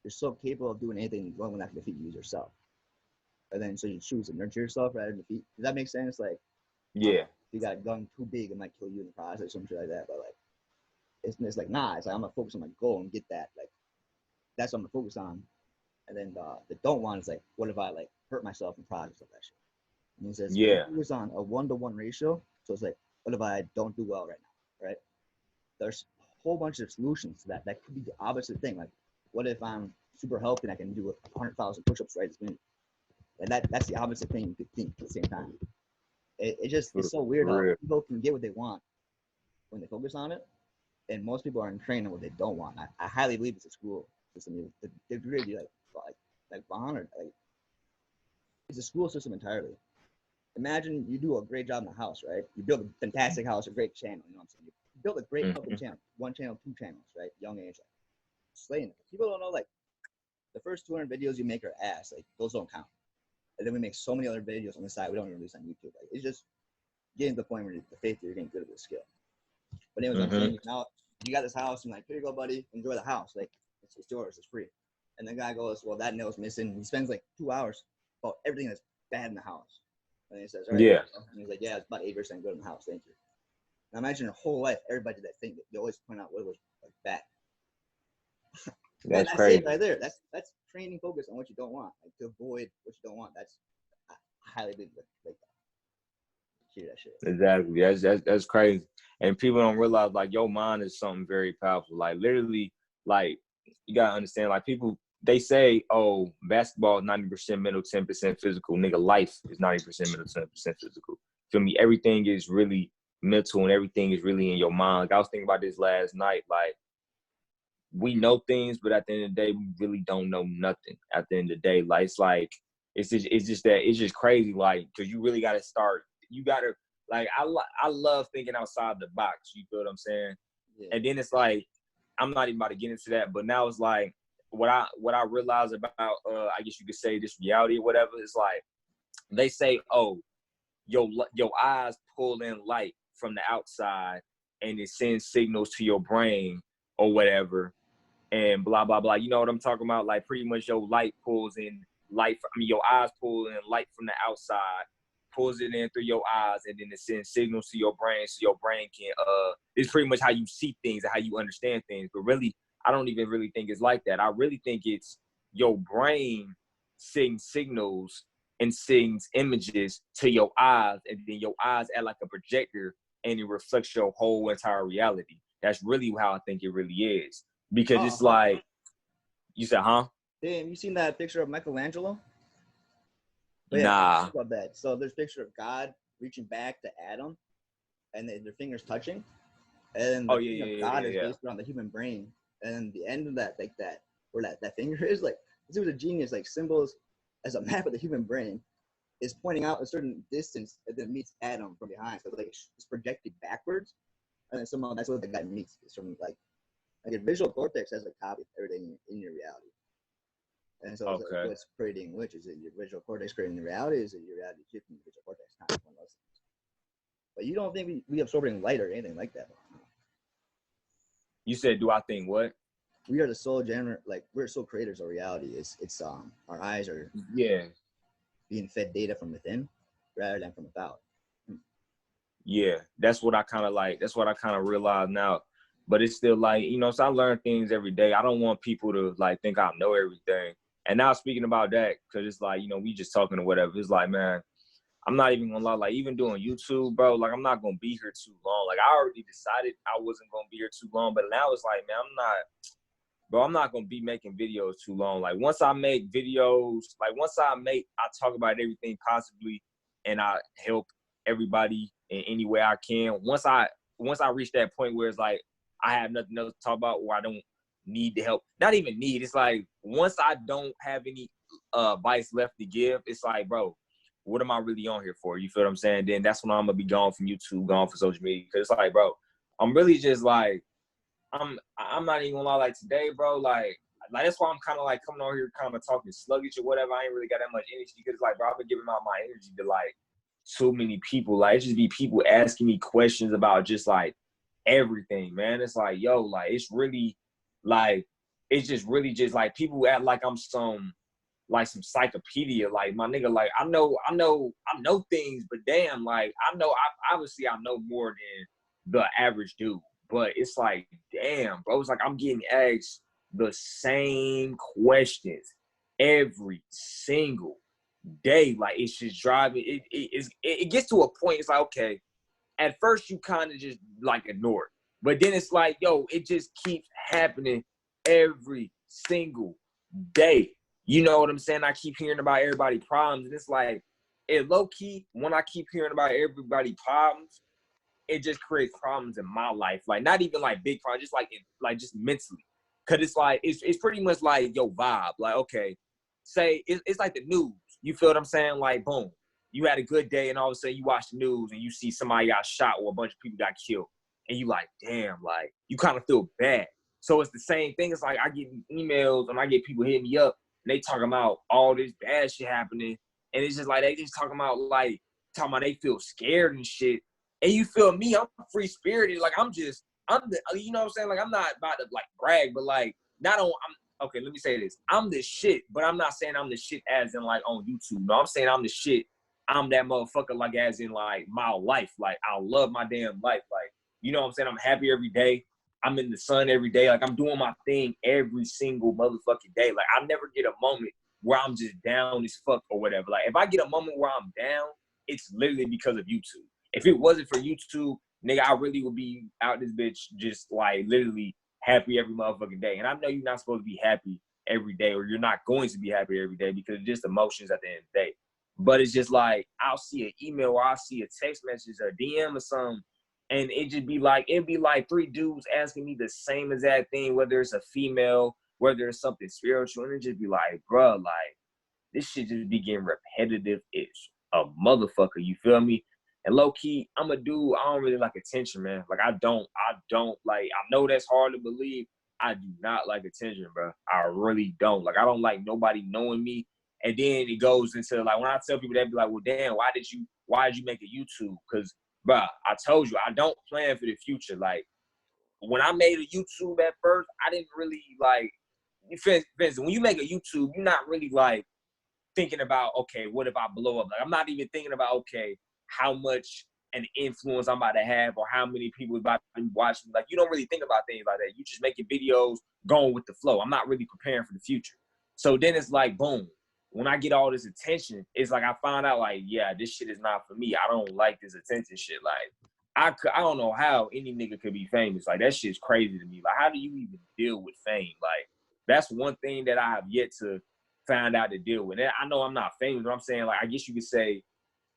you're so capable of doing anything, one that can defeat you yourself. And then so you choose to nurture yourself rather than defeat. Does that make sense? Like, yeah, if you got a gun too big, it might kill you in the process, some shit like that. But like, it's like nah, it's like I'm gonna focus on my goal and get that. Like, that's what I'm gonna focus on. And then the don't want is like, what if I like hurt myself in process of that shit? And he says, focus on a 1-to-1 ratio. So it's like, what if I don't do well right now, right? There's a whole bunch of solutions to that. That could be the opposite thing. Like, what if I'm super healthy and I can do 100,000 push-ups right this minute? And that's the opposite thing you could think at the same time. It's so weird how people can get what they want when they focus on it, and most people aren't trained on what they don't want. I highly believe it's a school system. The degree like Von or like it's a school system entirely. Imagine you do a great job in the house, right? You build a fantastic house, a great channel. You know what I'm saying? You build a great fucking channel, 1 channel, 2 channels, right? Young age, like slaying it. People don't know like the first 200 videos you make are ass. Like those don't count. And then we make so many other videos on the side we don't even release on YouTube. Like it's just getting to the point where the faith that you're getting good at this skill. But anyways, I'm saying now you got this house. I'm like, here you go, buddy. Enjoy the house. Like it's yours. It's free. And the guy goes, well, that nail's missing. He spends like 2 hours about everything that's bad in the house. And he says, all right. Yeah. And he's like, yeah, it's about 8% good in the house. Thank you. Now imagine your whole life, everybody did that thing. They always point out what was like bad. And That's that's it crazy. right there. That's training focus on what you don't want, like to avoid what you don't want. That's I highly did like that. Hear that shit. Exactly. That's crazy. And people don't realize like your mind is something very powerful. Like literally, like you gotta understand, like people they say, oh, basketball is 90% mental, 10% physical. Nigga, life is 90% mental, 10% physical. Feel me? Everything is really mental and everything is really in your mind. Like I was thinking about this last night. Like we know things, but at the end of the day, we really don't know nothing. At the end of the day, like it's just that it's just crazy. Like because you really gotta start. You gotta like I love thinking outside the box. You feel what I'm saying? Yeah. And then it's like I'm not even about to get into that, but now it's like what I realize about I guess you could say this reality or whatever. It's like they say, oh, your eyes pull in light from the outside and it sends signals to your brain or whatever and blah blah blah. You know what I'm talking about? Like pretty much your light pulls in light. Your eyes pull in light from the outside, pulls it in through your eyes, and then it sends signals to your brain, so your brain can. It's pretty much how you see things and how you understand things. But really, I don't even really think it's like that. I really think it's your brain sends signals and sends images to your eyes, and then your eyes act like a projector, and it reflects your whole entire reality. That's really how I think it really is. Because it's like, you said, huh? Damn, you seen that picture of Michelangelo? But yeah, Nah. about that. So there's a picture of God reaching back to Adam, and their fingers touching, and the thing of God is based around the human brain. And the end of that, like that, where that finger is, like this was a genius, like symbols as a map of the human brain is pointing out a certain distance and then meets Adam from behind. So like it's projected backwards, and then somehow that's what the guy meets. It's from like your visual cortex has a copy of everything in your reality. And so it's like, what's creating which? Is it your visual cortex creating the reality? Is it your reality shifting your visual cortex? Kind of one of those things. But you don't think we absorbing light or anything like that? You said, do I think what? We are the sole like we're sole creators of reality. It's our eyes are being fed data from within rather than from without. Yeah, that's what I kind of like. That's what I kind of realize now. But it's still like, you know, so I learn things every day. I don't want people to like think I know everything. And now speaking about that, because it's like, you know, we just talking or whatever. It's like, man, I'm not even gonna lie. Like even doing YouTube, bro, like I'm not gonna be here too long. Like I already decided I wasn't gonna be here too long. But now it's like, man, I'm not gonna be making videos too long. Like once I make videos, like I talk about everything possibly, and I help everybody in any way I can. Once I reach that point where it's like I have nothing else to talk about, or I don't need the help. Not even need. It's like once I don't have any advice left to give, it's like, bro, what am I really on here for? You feel what I'm saying? Then that's when I'm gonna be gone from YouTube, gone from social media. Cause it's like, bro, I'm really just like. I'm not even gonna lie, like today, bro, like that's why I'm kind of like coming on here kind of talking sluggish or whatever. I ain't really got that much energy because like, bro, I've been giving out my energy to like too many people. Like it just be people asking me questions about just like everything, man. It's like, yo, like it's really like it's just really just like people act like I'm some encyclopedia. Like my nigga, like I know things, but damn, like I know more than the average dude. But it's like, damn, bro. It's like I'm getting asked the same questions every single day. Like it's just driving. It gets to a point. It's like, okay, at first you kind of just like ignore it, but then it's like, yo, it just keeps happening every single day. You know what I'm saying? I keep hearing about everybody's problems, and it's like, it low key when I keep hearing about everybody's problems. It just creates problems in my life. Like not even like big problems, just like just mentally. Cause it's like it's pretty much like your vibe. Like, okay, say it's like the news. You feel what I'm saying? Like, boom, you had a good day and all of a sudden you watch the news and you see somebody got shot or a bunch of people got killed. And you like, damn, like you kind of feel bad. So it's the same thing. It's like I get emails and I get people hitting me up and they talking about all this bad shit happening. And it's just like they just talking about they feel scared and shit. And you feel me, I'm free spirited. Like I'm the, you know what I'm saying? Like I'm not about to like brag, but like okay, let me say this. I'm the shit, but I'm not saying I'm the shit as in like on YouTube. No, I'm saying I'm the shit. I'm that motherfucker like as in like my life. Like I love my damn life. Like, you know what I'm saying? I'm happy every day. I'm in the sun every day. Like, I'm doing my thing every single motherfucking day. Like, I never get a moment where I'm just down as fuck or whatever. Like, if I get a moment where I'm down, it's literally because of YouTube. If it wasn't for YouTube, nigga, I really would be out this bitch just, like, literally happy every motherfucking day. And I know you're not supposed to be happy every day, or you're not going to be happy every day, because it's just emotions at the end of the day. But it's just like, I'll see an email or I'll see a text message or a DM or something, and it'd be like 3 dudes asking me the same exact thing, whether it's a female, whether it's something spiritual, and it just be like, bruh, like, this shit just be getting repetitive as a motherfucker, you feel me? And low key, I'm a dude, I don't really like attention, man. Like, I don't like, I know that's hard to believe. I do not like attention, bro. I really don't. Like, I don't like nobody knowing me. And then it goes into, like, when I tell people, they be like, well, damn, why did you make a YouTube? Because, bro, I told you, I don't plan for the future. Like, when I made a YouTube at first, I didn't really, like, when you make a YouTube, you're not really, like, thinking about, okay, what if I blow up? Like, I'm not even thinking about, okay, how much an influence I'm about to have or how many people about to be watching. Like, you don't really think about things like that. You just making videos, going with the flow. I'm not really preparing for the future. So then it's like, boom, when I get all this attention, it's like I find out, like, yeah, this shit is not for me. I don't like this attention shit. Like, I don't know how any nigga could be famous. Like, that shit's crazy to me. Like, how do you even deal with fame? Like, that's one thing that I have yet to find out to deal with. And I know I'm not famous, but I'm saying, like, I guess you could say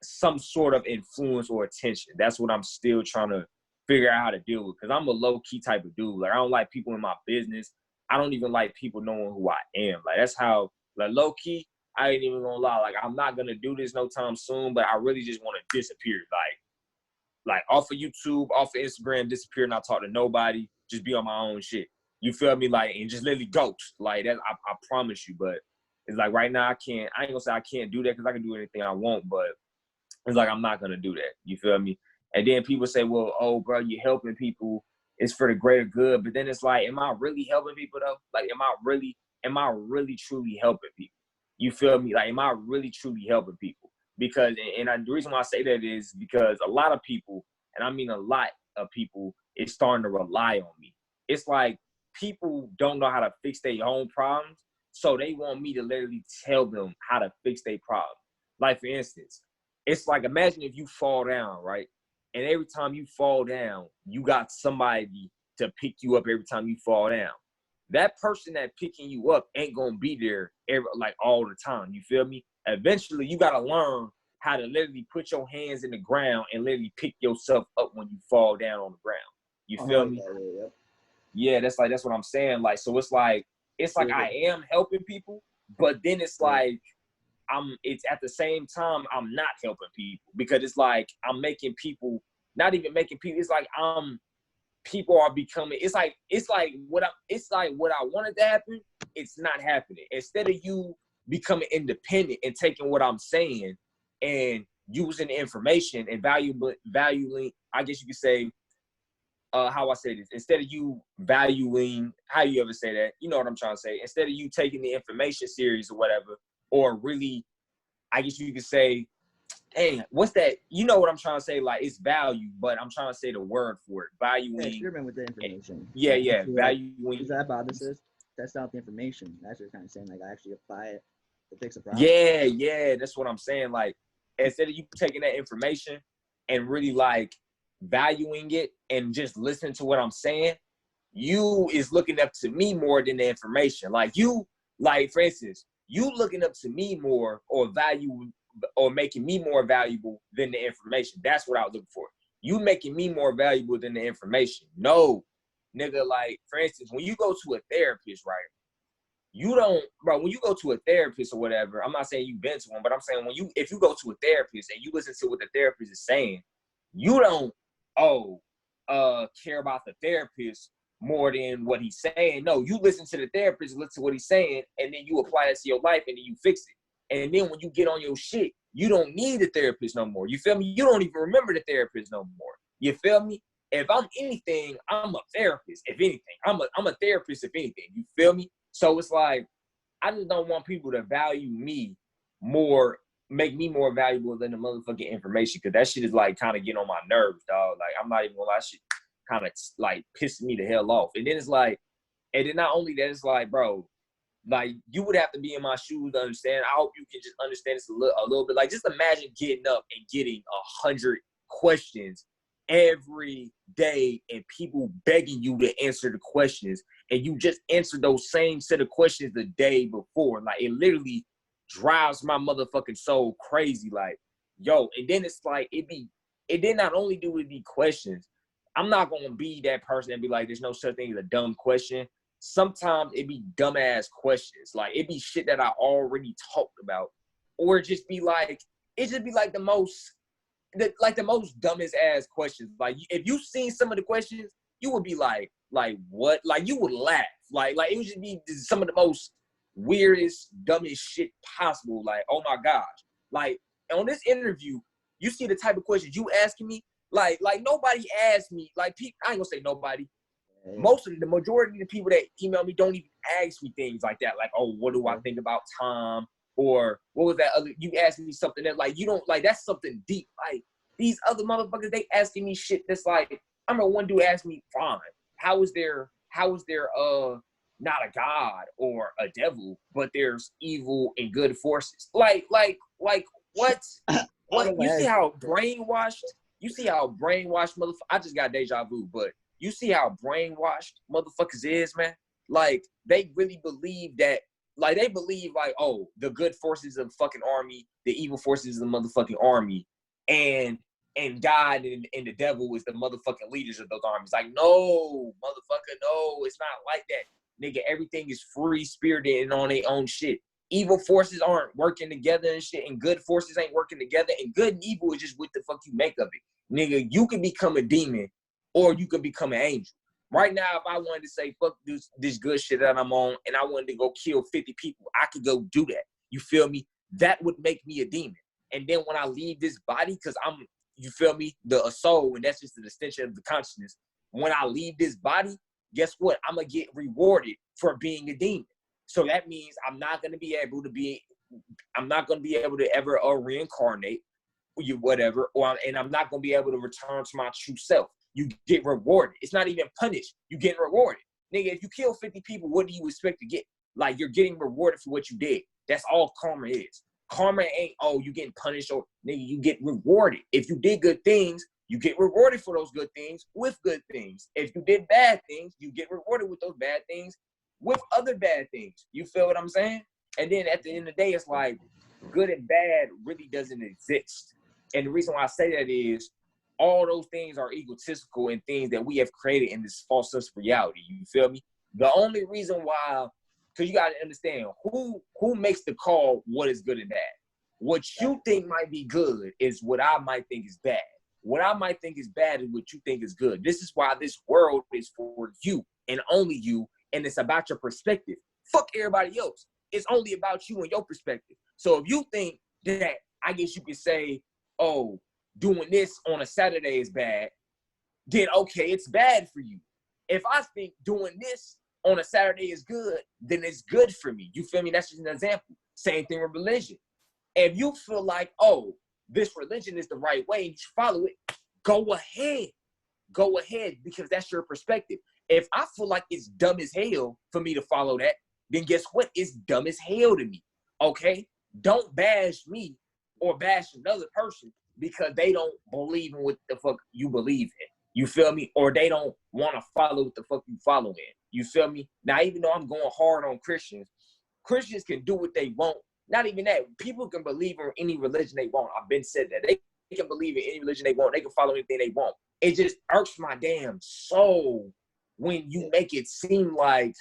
some sort of influence or attention. That's what I'm still trying to figure out how to deal with, because I'm a low-key type of dude. Like, I don't like people in my business. I don't even like people knowing who I am. Like, that's how, like, low-key, I ain't even gonna lie. Like, I'm not gonna do this no time soon, but I really just want to disappear. Like off of YouTube, off of Instagram, disappear, not talk to nobody, just be on my own shit. You feel me? Like, and just literally ghost. Like, that, I promise you. But it's like, right now, I ain't gonna say I can't do that, because I can do anything I want, but it's like, I'm not gonna do that. You feel me? And then people say, well, oh, bro, you're helping people. It's for the greater good. But then it's like, am I really helping people though? Like, am I really truly helping people? You feel me? Like, am I really truly helping people? Because, the reason why I say that is because a lot of people, and I mean a lot of people, is starting to rely on me. It's like, people don't know how to fix their own problems, so they want me to literally tell them how to fix their problem. Like, for instance, it's like, imagine if you fall down, right? And every time you fall down, you got somebody to pick you up every time you fall down. That person that picking you up ain't gonna be there all the time. You feel me? Eventually, you gotta learn how to literally put your hands in the ground and literally pick yourself up when you fall down on the ground. You feel me? Yeah, that's what I'm saying. Like, so it's like I am helping people, but then it's like, it's at the same time, I'm not helping people, because it's like, I'm making people, not even making people, it's like, people are becoming, it's like what I wanted to happen, it's not happening. Instead of you becoming independent and taking what I'm saying and using the information and valuing, I guess you could say, how I say this, instead of you valuing, how you ever say that, you know what I'm trying to say, instead of you taking the information serious or whatever, or really, I guess you could say, dang, what's that? You know what I'm trying to say? Like, it's value, but I'm trying to say the word for it. Valuing. Yeah, experiment with the information. Yeah. Valuing. Is that hypothesis? That's not the information. That's just kind of saying, like, I actually apply it to fix a problem. Yeah. That's what I'm saying. Like, instead of you taking that information and really, like, valuing it and just listening to what I'm saying, you is looking up to me more than the information. Like, for instance, you looking up to me more, or making me more valuable than the information. That's what I was looking for. You making me more valuable than the information. No, nigga, like, for instance, when you go to a therapist, right? When you go to a therapist or whatever, I'm not saying you've been to one, but I'm saying if you go to a therapist and you listen to what the therapist is saying, you don't, care about the therapist more than what he's saying. No, you listen to the therapist, listen to what he's saying, and then you apply it to your life, and then you fix it. And then when you get on your shit, you don't need the therapist no more. You feel me? You don't even remember the therapist no more. You feel me? If I'm anything, I'm a therapist. If anything, I'm a therapist. If anything, you feel me? So it's like, I just don't want people to value me more, make me more valuable than the motherfucking information, because that shit is like kind of getting on my nerves, dog. Like, I'm not even gonna lie, shit. kind of like pissing me the hell off. And then it's like, and then not only that, it's like, bro, like you would have to be in my shoes to understand. I hope you can just understand this a little bit. Like, just imagine getting up and getting 100 questions every day and people begging you to answer the questions, and you just answer those same set of questions the day before. Like, it literally drives my motherfucking soul crazy. Like, yo, and then it's like, it then not only do it be questions, I'm not gonna be that person and be like, there's no such thing as a dumb question. Sometimes it be dumbass questions. Like, it be shit that I already talked about. Or it just be like the most dumbest ass questions. Like, if you seen some of the questions, you would be like what? Like, you would laugh. Like it would just be some of the most weirdest, dumbest shit possible. Like, oh my gosh. Like, on this interview, you see the type of questions you asking me. Like nobody asked me. Like, people, I ain't gonna say nobody. The majority of the people that email me don't even ask me things like that. Like, oh, what do I think about Tom? Or what was that other, you asked me something that, like, you don't, like, that's something deep. Like, these other motherfuckers, they asking me shit that's like, I remember one dude asked me, fine, how is there not a god or a devil, but there's evil and good forces? Like what? What? You see how brainwashed motherfuckers, I just got deja vu, but you see how brainwashed motherfuckers is, man? Like, they really believe that, like, they believe, like, oh, the good forces of the fucking army, the evil forces of the motherfucking army, and God and the devil is the motherfucking leaders of those armies. Like, no, motherfucker, no, it's not like that. Nigga, everything is free-spirited and on their own shit. Evil forces aren't working together and shit, and good forces ain't working together, and good and evil is just what the fuck you make of it. Nigga, you can become a demon, or you can become an angel. Right now, if I wanted to say, fuck this good shit that I'm on, and I wanted to go kill 50 people, I could go do that. You feel me? That would make me a demon. And then when I leave this body, because you feel me, a soul, and that's just an extension of the consciousness. When I leave this body, guess what? I'm going to get rewarded for being a demon. So that means I'm not going to be able to ever reincarnate, whatever, and I'm not going to be able to return to my true self. You get rewarded. It's not even punished. You get rewarded. Nigga, if you kill 50 people, what do you expect to get? Like, you're getting rewarded for what you did. That's all karma is. Karma ain't, oh, you getting punished, or nigga, you get rewarded. If you did good things, you get rewarded for those good things with good things. If you did bad things, you get rewarded with those bad things with other bad things. You feel what I'm saying? And then at the end of the day, it's like, good and bad really doesn't exist. And the reason why I say that is, all those things are egotistical and things that we have created in this false sense of reality. You feel me? The only reason why, because you got to understand, who makes the call what is good and bad. What you think might be good is what I might think is bad. What I might think is bad is what you think is good. This is why this world is for you and only you, and it's about your perspective. Fuck everybody else. It's only about you and your perspective. So if you think that, I guess you could say, oh, doing this on a Saturday is bad, then okay, it's bad for you. If I think doing this on a Saturday is good, then it's good for me. You feel me? That's just an example. Same thing with religion. If you feel like, oh, this religion is the right way and you should follow it, go ahead. Go ahead, because that's your perspective. If I feel like it's dumb as hell for me to follow that, then guess what? It's dumb as hell to me. Okay? Don't bash me or bash another person because they don't believe in what the fuck you believe in. You feel me? Or they don't want to follow what the fuck you follow in. You feel me? Now, even though I'm going hard on Christians, Christians can do what they want. Not even that. People can believe in any religion they want. I've been said that. They can believe in any religion they want. They can follow anything they want. It just irks my damn soul when you make it seem like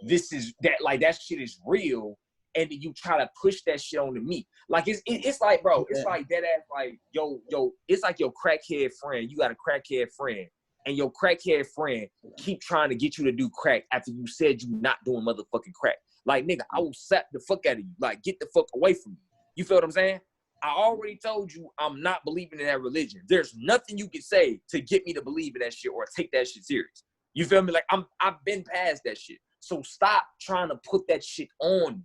this is that, like that shit is real, and then you try to push that shit onto me. Like it's like, bro, it's like that ass, like yo, it's like your crackhead friend. You got a crackhead friend, and your crackhead friend keep trying to get you to do crack after you said you not doing motherfucking crack. Like, nigga, I will slap the fuck out of you. Like, get the fuck away from me. You feel what I'm saying? I already told you I'm not believing in that religion. There's nothing you can say to get me to believe in that shit or take that shit serious. You feel me? Like, I've been past that shit. So stop trying to put that shit on me.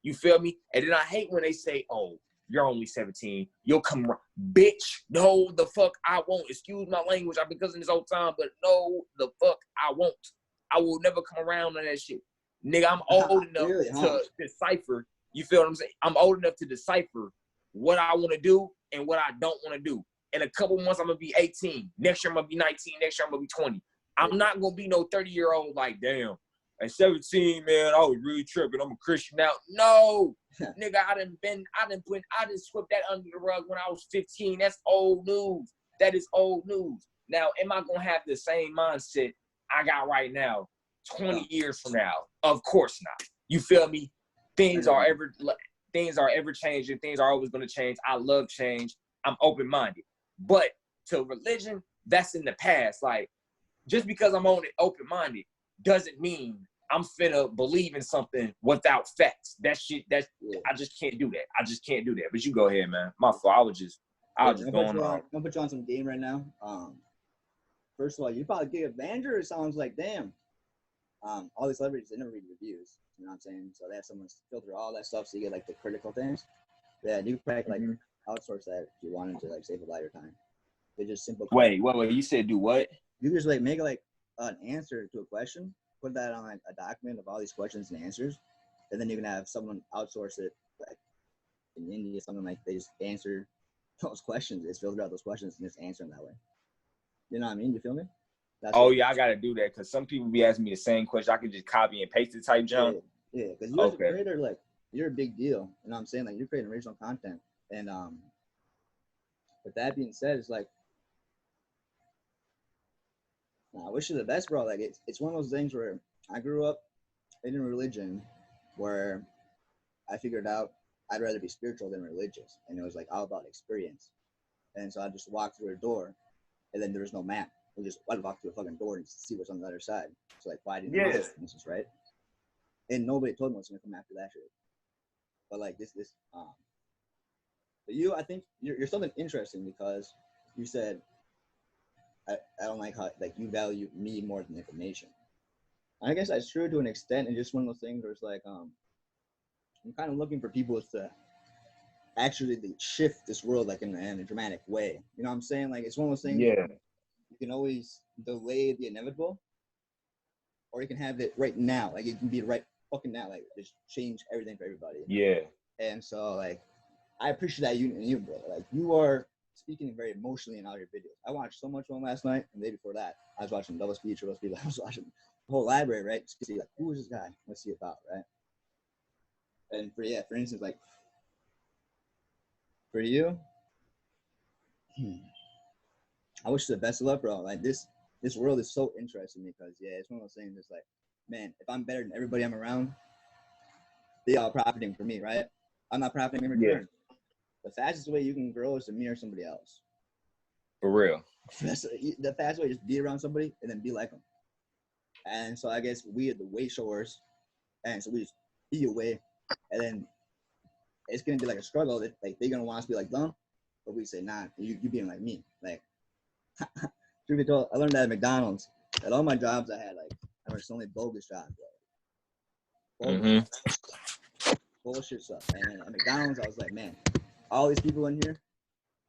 You feel me? And then I hate when they say, oh, You're only 17. You'll come around. Bitch, no, the fuck I won't. Excuse my language. I've been cussing this whole time, but no, the fuck I won't. I will never come around on that shit. Nigga, I'm old enough to decipher. You feel what I'm saying? I'm old enough to decipher what I want to do and what I don't want to do. In a couple months, I'm going to be 18. Next year, I'm going to be 19. Next year, I'm going to be 20. I'm not going to be no 30-year-old like, damn, at 17, man, I was really tripping. I'm a Christian now. No, nigga, I done swept that under the rug when I was 15. That's old news. That is old news. Now, am I going to have the same mindset I got right now 20 years from now? Of course not. You feel me? Things are ever changing. Things are always going to change. I love change. I'm open-minded. But to religion, that's in the past. Like, just because I'm open-minded doesn't mean I'm finna believe in something without facts. I just can't do that. I just can't do that. But you go ahead, man. My fault. I was just going on. I'm gonna put you on some game right now. First of all, you probably get a Vander. It sounds like, damn. All these celebrities, they never read reviews. You know what I'm saying? So they have someone filter all that stuff so you get like the critical things. Yeah, you can probably like outsource that if you wanted to like save a lot of your time. They just simple. Wait. You said do what? You can just like make like an answer to a question, put that on like, a document of all these questions and answers, and then you can have someone outsource it. Like in India, something like they just answer those questions. It's filtered out those questions and just answer them that way. You know what I mean? You feel me? Yeah, I gotta do that because some people be asking me the same question. I can just copy and paste it type jump. Yeah, because you're a creator, like you're a big deal. You know what I'm saying? Like you're creating original content. And with that being said, it's like I wish you the best, bro. Like it's one of those things where I grew up in a religion where I figured out I'd rather be spiritual than religious. And it was like all about experience. And so I just walked through a door and then there was no map. I'd walk through a fucking door and see what's on the other side. So like fighting the monsters, right? And nobody told me what's gonna come after that shit. But like but you, I think you're something interesting because you said I don't like how like you value me more than information. I guess that's true to an extent, and just one of those things where it's like I'm kind of looking for people to actually shift this world like in a dramatic way. You know what I'm saying? Like it's one of those things. Yeah. You can always delay the inevitable, or you can have it right now. Like it can be right fucking now. Like just change everything for everybody. Yeah. And so like I appreciate that you bro. Like you are speaking very emotionally in all your videos. I watched so much one last night, and the day before that, I was watching Double Speed, Triple Speed. I was watching the whole library, right? Just to see like who is this guy? What's he about, right? And for instance, like for you, I wish you the best of luck, bro. Like this world is so interesting because it's one of those things. It's like, man, if I'm better than everybody I'm around, they all profiting from me, right? I'm not profiting in return. The fastest way you can grow is to mirror somebody else. For real. The fastest way is just be around somebody and then be like them. And so I guess we are the way showers, and so we just be away, and then it's gonna be like a struggle. That like they're gonna want us to be like them, but we say, nah, you being like me. Like, truth be told, I learned that at McDonald's. At all my jobs I had, like, I was only bogus jobs, bro. Bullshit stuff. And at McDonald's, I was like, man, all these people in here,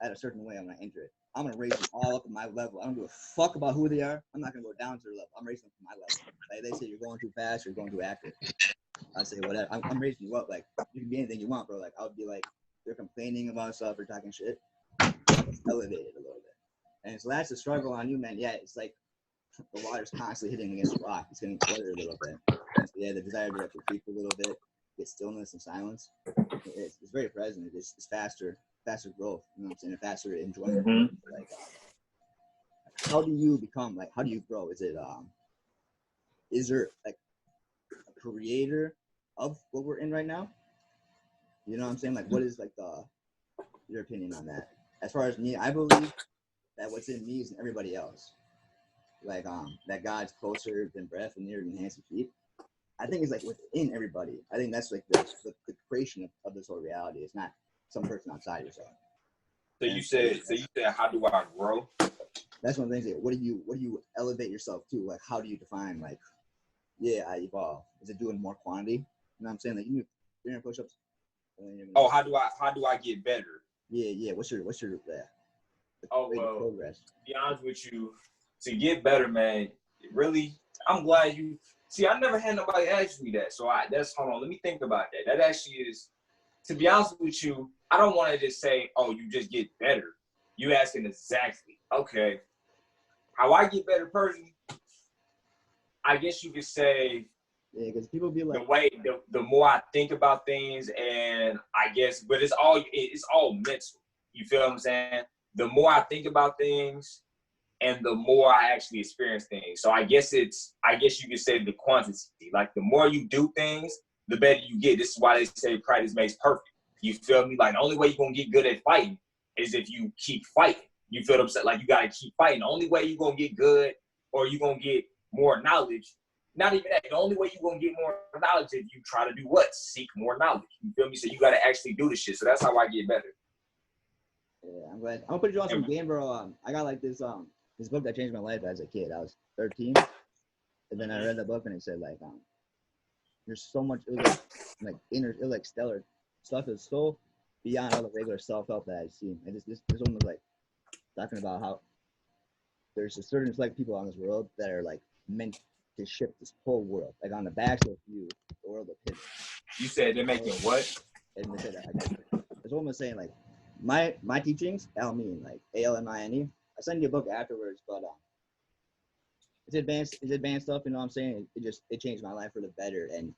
at a certain way, I'm gonna enter it. I'm gonna raise them all up to my level. I don't give a fuck about who they are. I'm not gonna go down to their level. I'm raising them to my level. Like they say, you're going too fast, you're going too accurate. I say, whatever. I'm raising you up. Like you can be anything you want, bro. Like I would be like, they're complaining about stuff or talking shit. I was elevated a little bit. And so that's the struggle on you, man. Yeah, it's like the water's constantly hitting against the rock. It's getting flooded a little bit. And so, the desire to creep a little bit, get stillness and silence. It's very present. It's faster growth. You know what I'm saying? Faster enjoyment. Like, how do you become? Like, how do you grow? Is there like a creator of what we're in right now? You know what I'm saying? Like, what is like your opinion on that? As far as me, I believe that what's in me is in everybody else. Like that God's closer than breath and nearer than hands and feet. I think it's like within everybody. I think that's like the creation of this whole reality. It's not some person outside yourself. So you said how do I grow? That's one of the things. What do you elevate yourself to? Like how do you define like, I evolve? Is it doing more quantity? You know what I'm saying? Like you do 300 push-ups Oh, how do I get better? Yeah. What's your Oh, well, progress? to be honest with you, to get better, man, really, I'm glad you see. I never had nobody ask me that, so hold on. Let me think about that. That actually is, to be honest with you, I don't want to just say, oh, you just get better. You asking exactly, okay, how I get better personally. I guess you could say, yeah, because people be like, the more I think about things, and I guess, but it's all mental. You feel what I'm saying? The more I think about things, and the more I actually experience things. So I guess you could say the quantity. Like the more you do things, the better you get. This is why they say practice makes perfect. You feel me? Like the only way you're gonna get good at fighting is if you keep fighting. You feel what I'm saying? Like you gotta keep fighting. The only way you're gonna get good or you're gonna get more knowledge. Not even that. The only way you're gonna get more knowledge is if you try to do what? Seek more knowledge. You feel me? So you gotta actually do the shit. So that's how I get better. Yeah, I'm glad. I'm gonna put you on some game, bro. I got like this book that changed my life as a kid. I was 13, and then I read the book and it said like there's so much. It was like it was like stellar stuff. Is so beyond all the regular self-help that I've seen. And this one was like talking about how there's a certain select people on this world that are like meant to shift this whole world. Like on the backs of you, the world will pivot. You said they're making what? And they said that's what I'm saying. Like my teachings, like ALMINE. I send you a book afterwards, but it's advanced stuff. You know what I'm saying? It changed my life for the better. And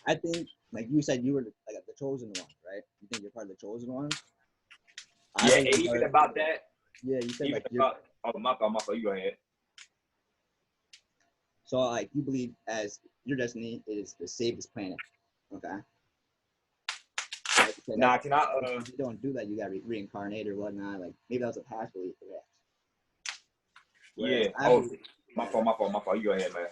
I think, like you said, you were like the chosen one, right? You think you're part of the chosen ones? Yeah, and even about that. Yeah, you said like my fault. You go ahead. So like you believe as your destiny is to save this planet, okay? Like said, Nah, can I? If you don't do that, you got reincarnate or whatnot. Like maybe that was a past belief, perhaps. Yeah. My fault. You go ahead, man.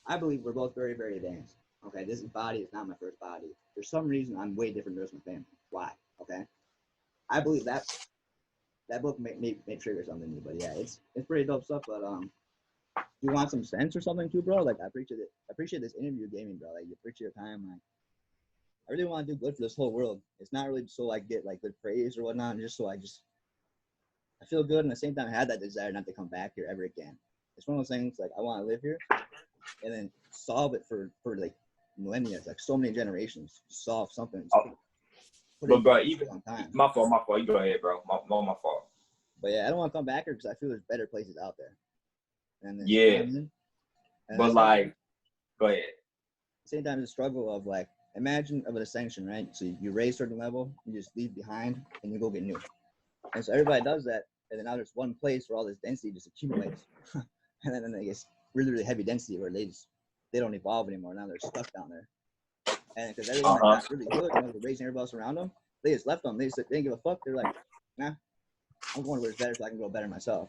I believe we're both very, very advanced. Okay, this body is not my first body. For some reason, I'm way different than the rest of my family. Why? Okay, I believe that book may trigger something in you, but yeah, it's pretty dope stuff. But do you want some sense or something too, bro? Like I appreciate this interview you gave me, bro. Like you appreciate your time. Like I really want to do good for this whole world. It's not really so I get like good praise or whatnot, just so I feel good, and at the same time I had that desire not to come back here ever again. It's one of those things like I want to live here and then solve it for like millennia, like so many generations, solve something. But bro, even my fault. You go ahead, bro. My fault. But yeah, I don't want to come back here because I feel there's better places out there. And then, yeah. But like, go ahead. Same time, the struggle of like, imagine of an ascension, right? So you raise a certain level, you just leave behind, and you go get new. And so everybody does that, and then now there's one place where all this density just accumulates, and then it gets really, really heavy density where they don't evolve anymore. Now they're stuck down there, and because everyone got really good, they're raising everybody else around them, they just left them. They didn't give a fuck. They're like, nah, I'm going where it's better so I can go better myself.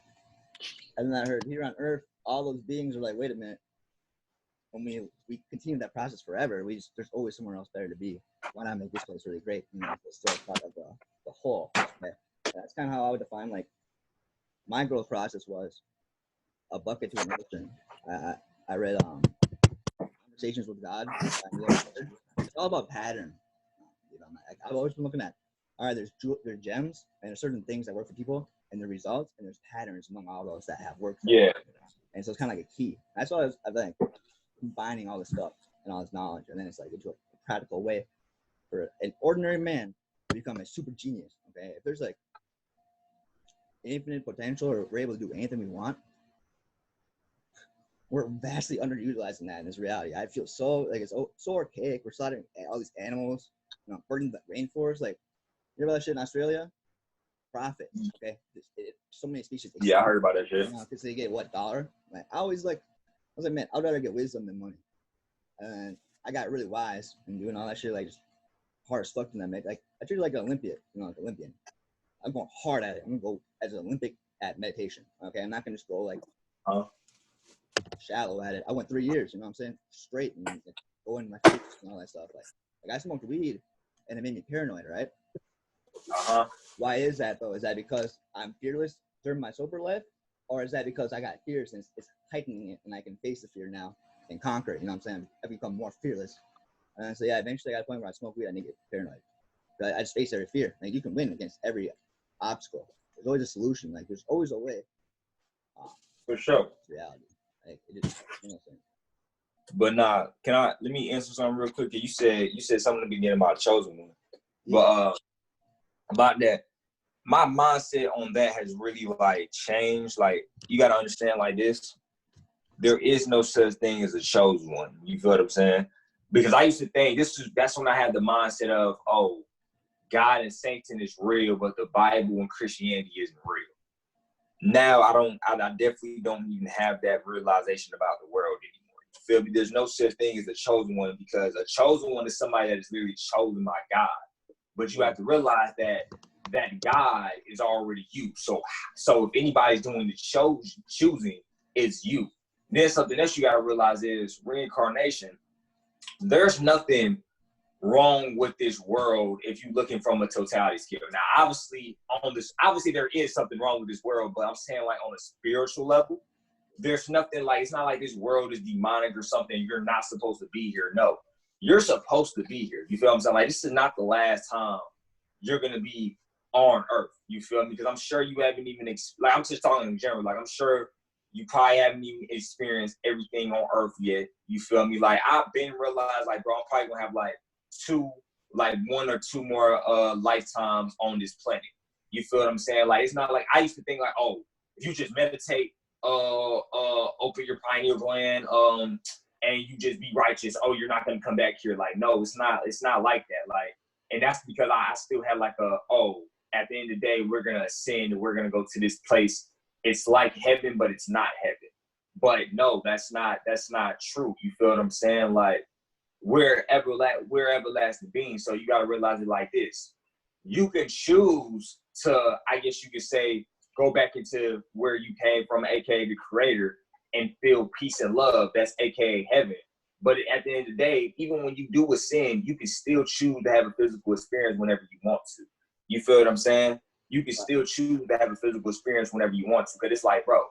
And then I heard here on Earth, all those beings are like, wait a minute. When we continue that process forever, there's always somewhere else better to be. Why not make this place really great? You know, it's still part of the whole. Okay? That's kind of how I would define like my growth process was a bucket to an ocean. I read Conversations with God. It's all about pattern. You know, I've always been looking at, all right, there's gems and there's certain things that work for people and the results, and there's patterns among all those that have worked for them. And so it's kind of like a key. That's why I've been combining all this stuff and all this knowledge, and then it's like into a practical way for an ordinary man to become a super genius. Okay, if there's like infinite potential, or we're able to do anything we want, we're vastly underutilizing that in this reality. I feel so like it's so archaic. We're slaughtering all these animals, burning the rainforest. Like, you know about that shit in Australia? Profit. Okay, so many species. Yeah, I heard about that shit. Because they get what, $1? Like I was like, man, I'd rather get wisdom than money. And I got really wise and doing all that shit, like just hard as fuck in that. Like I treat it like an Olympian, like Olympian. I'm going hard at it. I'm gonna go as an Olympic at meditation. Okay, I'm not gonna just go like shallow at it. I went 3 years, you know what I'm saying, straight, and like, going to my face and all that stuff. Like I smoked weed, and it made me paranoid, right? Why is that though? Is that because I'm fearless during my sober life, or is that because I got fears and it's heightening it, and I can face the fear now and conquer it? You know what I'm saying? I've become more fearless. And so yeah, eventually I got to the point where I smoke weed, I need to get paranoid. But I just face every fear. Like you can win against every obstacle. There's always a solution. Like there's always a way. For sure. It's reality. Like it is. You know what I'm saying? But nah, let me answer something real quick. You said something in the beginning about chosen one. Yeah. But about that, my mindset on that has really like changed. Like you gotta understand like this. There is no such thing as a chosen one. You feel what I'm saying? Because I used to think that's when I had the mindset of, oh, God and Satan is real, but the Bible and Christianity isn't real. Now I definitely don't even have that realization about the world anymore. You feel me? There's no such thing as a chosen one, because a chosen one is somebody that is literally chosen by God. But you have to realize that God is already you. So if anybody's doing the choosing, it's you. Then something else you gotta realize is reincarnation. There's nothing wrong with this world if you're looking from a totality scale. Now, obviously there is something wrong with this world, but I'm saying like on a spiritual level, there's nothing like, it's not like this world is demonic or something. You're not supposed to be here. No, you're supposed to be here. You feel what I'm saying? Like this is not the last time you're gonna be on Earth. You feel me? Because I'm sure you haven't even like I'm just talking in general. Like I'm sure you probably haven't even experienced everything on Earth yet. You feel me? Like I've been realized like, bro, I'm probably gonna have like one or two more lifetimes on this planet. You feel what I'm saying? Like it's not like I used to think like, oh, if you just meditate, open your pineal gland, and you just be righteous, oh, you're not gonna come back here. Like, no, it's not like that. Like, and that's because I still have like at the end of the day, we're gonna ascend and we're gonna go to this place. It's like heaven, but it's not heaven. But no, that's not true. You feel what I'm saying? Like we're everlasting beings. So you gotta realize it like this. You can choose to, I guess you could say, go back into where you came from, aka the creator, and feel peace and love. That's aka heaven. But at the end of the day, even when you do ascend, you can still choose to have a physical experience whenever you want to. You feel what I'm saying? You can still choose to have a physical experience whenever you want to. Because it's like, bro,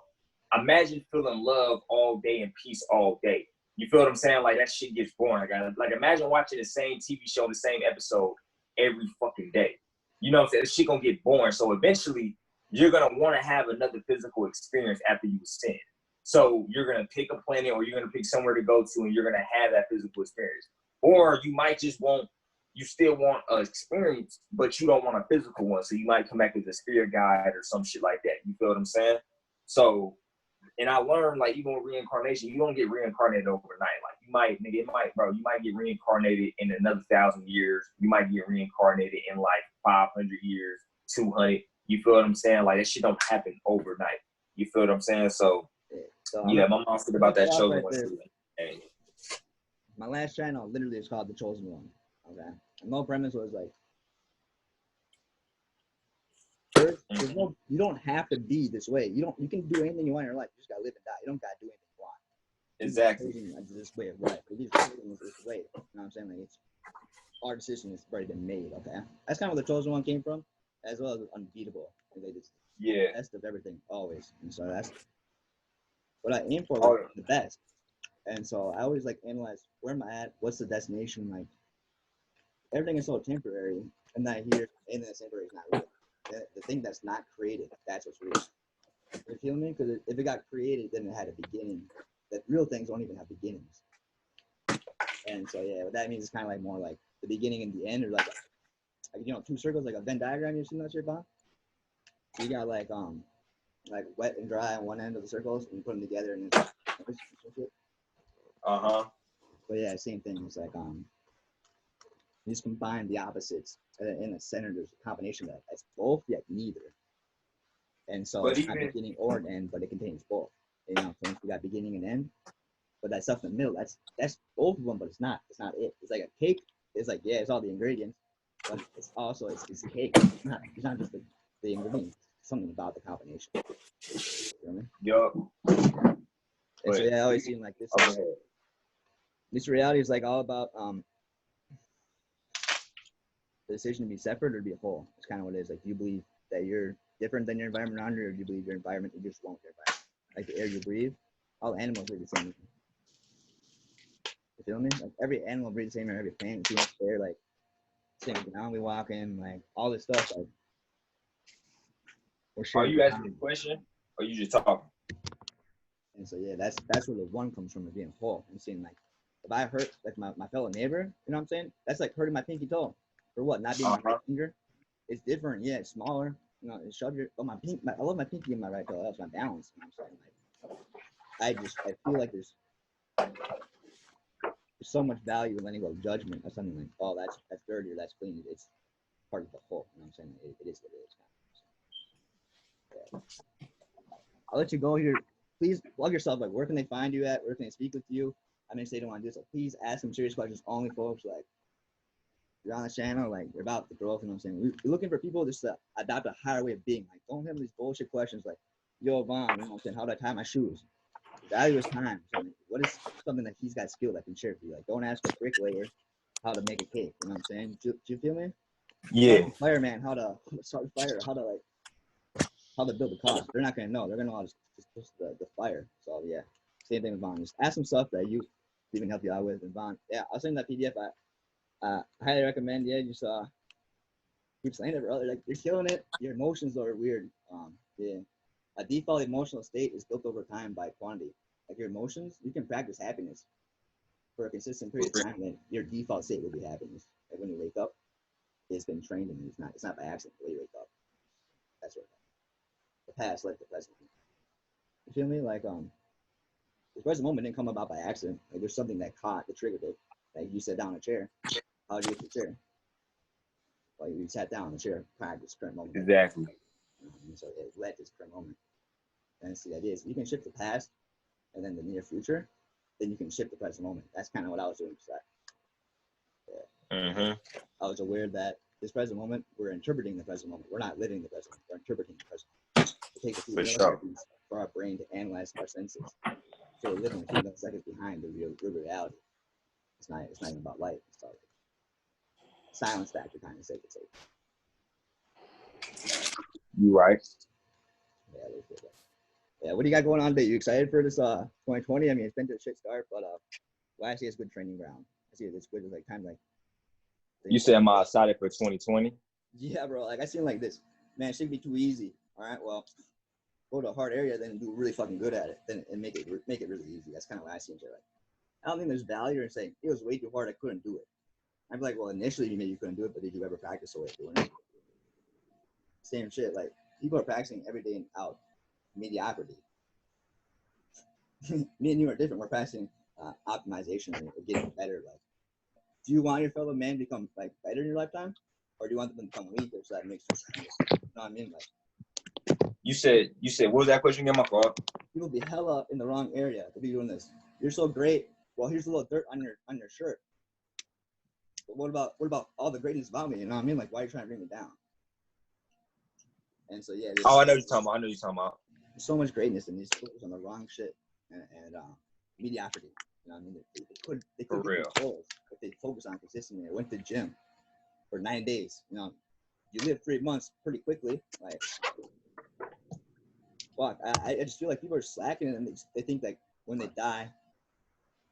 imagine feeling love all day and peace all day. You feel what I'm saying? Like that shit gets boring. Like imagine watching the same TV show, the same episode every fucking day. You know what I'm saying? This shit gonna get boring. So eventually you're gonna want to have another physical experience after you ascend. So you're gonna pick a planet or you're gonna pick somewhere to go to and you're gonna have that physical experience. Or you might just you still want an experience, but you don't want a physical one. So you might come back as a spirit guide or some shit like that. You feel what I'm saying? So, and I learned like even with reincarnation, you don't get reincarnated overnight. Like you might get reincarnated in another 1,000 years. You might get reincarnated in like 500 years, 200. You feel what I'm saying? Like that shit don't happen overnight. You feel what I'm saying? So yeah, my mom said about that chosen one. Hey. My last channel literally is called The Chosen One. Okay. And the whole premise was like, you don't have to be this way. You can do anything you want in your life. You just gotta live and die. You don't gotta do anything you want. Exactly. This way of life. This way. You know what I'm saying? Like it's our decision has already been made. Okay. That's kind of where The Chosen One came from, as well as Unbeatable. Like it's the best of everything always. And so that's what I aim for, like, the best. And so I always like analyze where am I at, what's the destination, like everything is so temporary, and that here anything that's temporary is not real. The thing that's not created, that's what's real. You feel me? Because if it got created, then it had a beginning. That real things don't even have beginnings. And so yeah, what that means is kind of like more like the beginning and the end, or like two circles, like a Venn diagram. You've seen that shit, Bob? So you got like wet and dry on one end of the circles, and you put them together, and it's shit. But yeah, same thing. It's like you just combine the opposites, and in the center there's a combination that's both yet neither. And so it's not beginning or an end, but it contains both. You know, so you got beginning and end, but that stuff in the middle, that's both of them, but it's not it. It's like a cake. It's like, yeah, it's all the ingredients, but it's also it's a cake. It's not just the ingredients. It's something about the combination. You know what I mean? Yup. And so yeah, I always seem like this. This reality is like all about the decision to be separate or to be a whole. It's kind of what it is. Like, do you believe that you're different than your environment around you, or do you believe your environment is just one with your environment? Like the air you breathe, all animals breathe the same. You feel me? Like every animal breathes the same air, every plant, you see air, like sitting down, we walking, like all this stuff. Like we're Are sharing. you asking a question or you just talking? And so yeah, that's where the one comes from, being whole. I'm saying like if I hurt like my fellow neighbor, you know what I'm saying? That's like hurting my pinky toe. For what? Not being my right finger. It's different. Yeah, it's smaller. You know, shove your I love my pinky in my right toe. That's my balance. You know what I'm saying? Like I feel like there's so much value in letting go of judgment of something like, oh, that's dirty or that's clean. It's part of the whole. You know what I'm saying? It is what it is. Yeah. I'll let you go here. Please plug yourself. Like, where can they find you at? Where can they speak with you? I mean, say they don't want to do this. So please ask some serious questions only, folks. Like, you're on the channel, like, you're about the growth. You know what I'm saying? We're looking for people just to adopt a higher way of being. Like, don't have these bullshit questions like, yo, Von, you know what I'm saying? How do I tie my shoes? Value his time. So what is something that he's got skill that can share for you? Like, don't ask a bricklayer how to make a cake. You know what I'm saying? Do you feel me? Yeah. Fireman, how to start a fire, how to build a car. They're not gonna know. They're gonna know how to just the fire. So yeah, same thing with Von. Just ask some stuff that you can help you out with. And Von, yeah, I'll send that PDF. I highly recommend. Yeah, just keep saying it, brother. Like you're killing it. Your emotions are weird. Yeah, a default emotional state is built over time by quantity. Like your emotions, you can practice happiness for a consistent period of time, then your default state will be happiness. Like when you wake up, it's been trained and it's not by accident the way you wake up. That's what the past led the present. You feel me? Like the present moment didn't come about by accident. Like there's something that triggered it. Like you sat down in a chair. How did you get to the chair? Like you sat down in the chair, practice current moment. Exactly. And so it led to this current moment. And see that is you can shift the past and then the near future, then you can shift the present moment. That's kind of what I was doing. Yeah. Mm-hmm. I was aware that this present moment, we're interpreting the present moment. We're not living the present moment. We're interpreting the present moment. It takes a few milliseconds for our brain to analyze our senses. So we're living a few milliseconds behind the real reality. It's not even about light. It's about silence factor kind of sake. You right. Yeah, what do you got going on today? You excited for this 2020? I mean, it's been a shit start, but well, I see it's good training ground. I see it's good like kind of like. You said am I excited for 2020? Yeah, bro. Like I seen like this, man. It shouldn't be too easy. All right, well, go to a hard area, then do really fucking good at it, then and make it really easy. That's kind of what I see into like. I don't think there's value in saying it was way too hard. I couldn't do it. I'm like, well, initially maybe you couldn't do it, but did you ever practice a way of doing it? Same shit. Like people are practicing every day out mediocrity. Me and you are different. We're practicing optimization and getting better. Like, do you want your fellow man to become like better in your lifetime, or do you want them to become weaker so that makes you stronger? You know what I mean? Like, you said what was that question again? My fault. People be hella in the wrong area to be doing this. You're so great. Well, here's a little dirt on your shirt. But what about all the greatness about me? You know what I mean? Like, why are you trying to bring me down? And so yeah. Oh, I know you're talking about. There's so much greatness in these focus on the wrong shit and mediocrity. You know what I mean? They could For real. Goals if they focus on consistency. I went to the gym for 9 days. You know, you live 3 months pretty quickly. Like, fuck, I just feel like people are slacking and they think like when they die,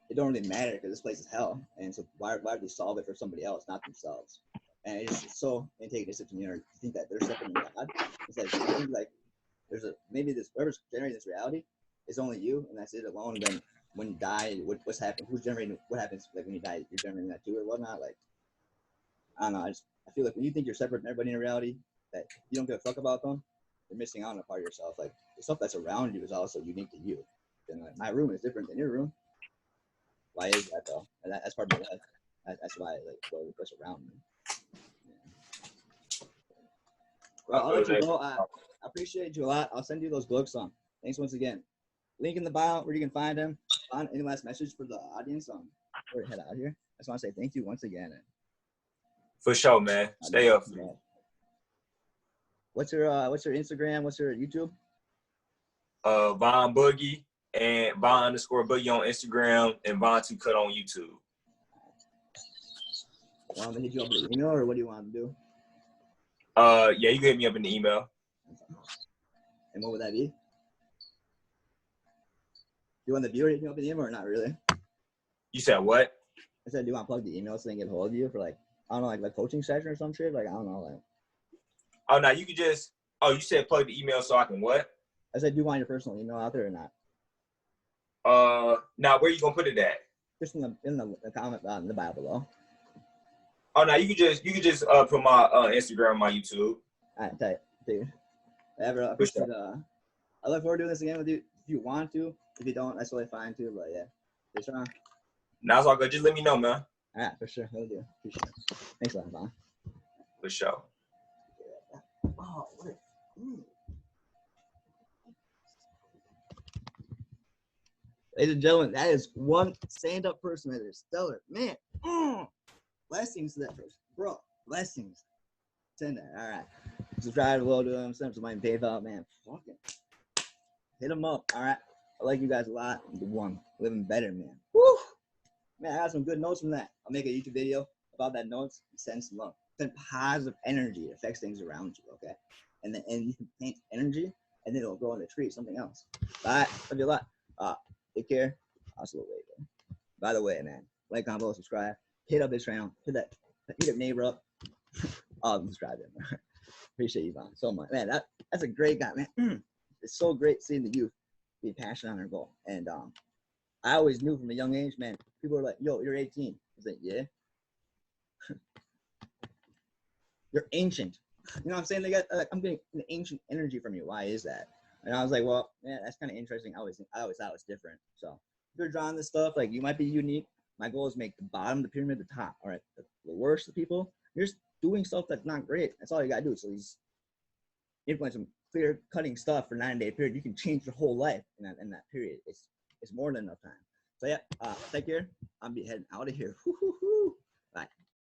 it don't really matter because this place is hell. And so why would they solve it for somebody else, not themselves? And it's so antagonistic to me to think that they're separate from God. It's like there's maybe this whoever's generating this reality is only you, and that's it alone. And then when you die, what's happening? Who's generating? What happens like when you die? You're generating that too, or whatnot. Like I don't know. I feel like when you think you're separate from everybody in reality, that you don't give a fuck about them, you're missing out on a part of yourself. Like the stuff that's around you is also unique to you. And like my room is different than your room. Why is that though? And that's part of my life. That's why like what's around me. Yeah. Well, I'll let you go. I appreciate you a lot. I'll send you those books. Thanks once again. Link in the bio where you can find them. Any last message for the audience? Before we head out here, I just want to say thank you once again. For sure, man. Stay up. What's your Instagram? What's your YouTube? Von Boogie and Von_Boogie on Instagram and VonTooCut on YouTube. Want me to hit you up with an email or what do you want to do? Yeah, you can hit me up in the email. And what would that be? Do you want the viewer to hit me up in the email or not really? You said what? I said, do you want to plug the email so they can get a hold of you for like I don't know, like coaching session or some shit. Like I don't know, like. Oh, now you could just. Oh, you said plug the email so I can what? I said, do you want your personal email out there or not? Now where you gonna put it at? Just in the comment in the bio below. Oh, now you could just put my Instagram, my YouTube. All right, tight, dude. Ever, I appreciate I look forward to doing this again with you. If you want to, if you don't, that's totally fine too. But yeah, for sure. Now it's all good. Just let me know, man. All right, for sure. We'll do. Appreciate it. Thanks a lot, man. For sure. Oh, wait. Ladies and gentlemen, that is one stand-up person right there. Stellar, man. Blessings to that person, bro. Blessings. Send that. All right. Subscribe to Will do them. Send some money PayPal, man. Fucking hit them up. All right. I like you guys a lot. The one living better, man. Woo. Man, I got some good notes from that. I'll make a YouTube video about that notes and send some love. Send positive energy. It affects things around you, okay? And you can plant energy, and then it'll grow in the tree, something else. All right. Love you a lot. Take care. I'll see you later. By the way, man, like, comment, subscribe. Hit up this channel. Hit up neighbor up. Subscribe to him. Appreciate you, man, so much. Man, that's a great guy, man. It's so great seeing the youth be passionate on their goal. And I always knew from a young age, man, people were like, yo, you're 18. I was like, yeah. You're ancient. You know what I'm saying? I'm getting an ancient energy from you. Why is that? And I was like, well, man, that's kind of interesting. I always thought it was different. So if you're drawing this stuff, like, you might be unique. My goal is to make the bottom of the pyramid the top. All right, the worst of people, you're just doing stuff that's not great. That's all you gotta do. So these influencing, clear cutting stuff for 9-day period, you can change your whole life in that period. It's more than enough time. So yeah, take care. I'll be heading out of here. Bye.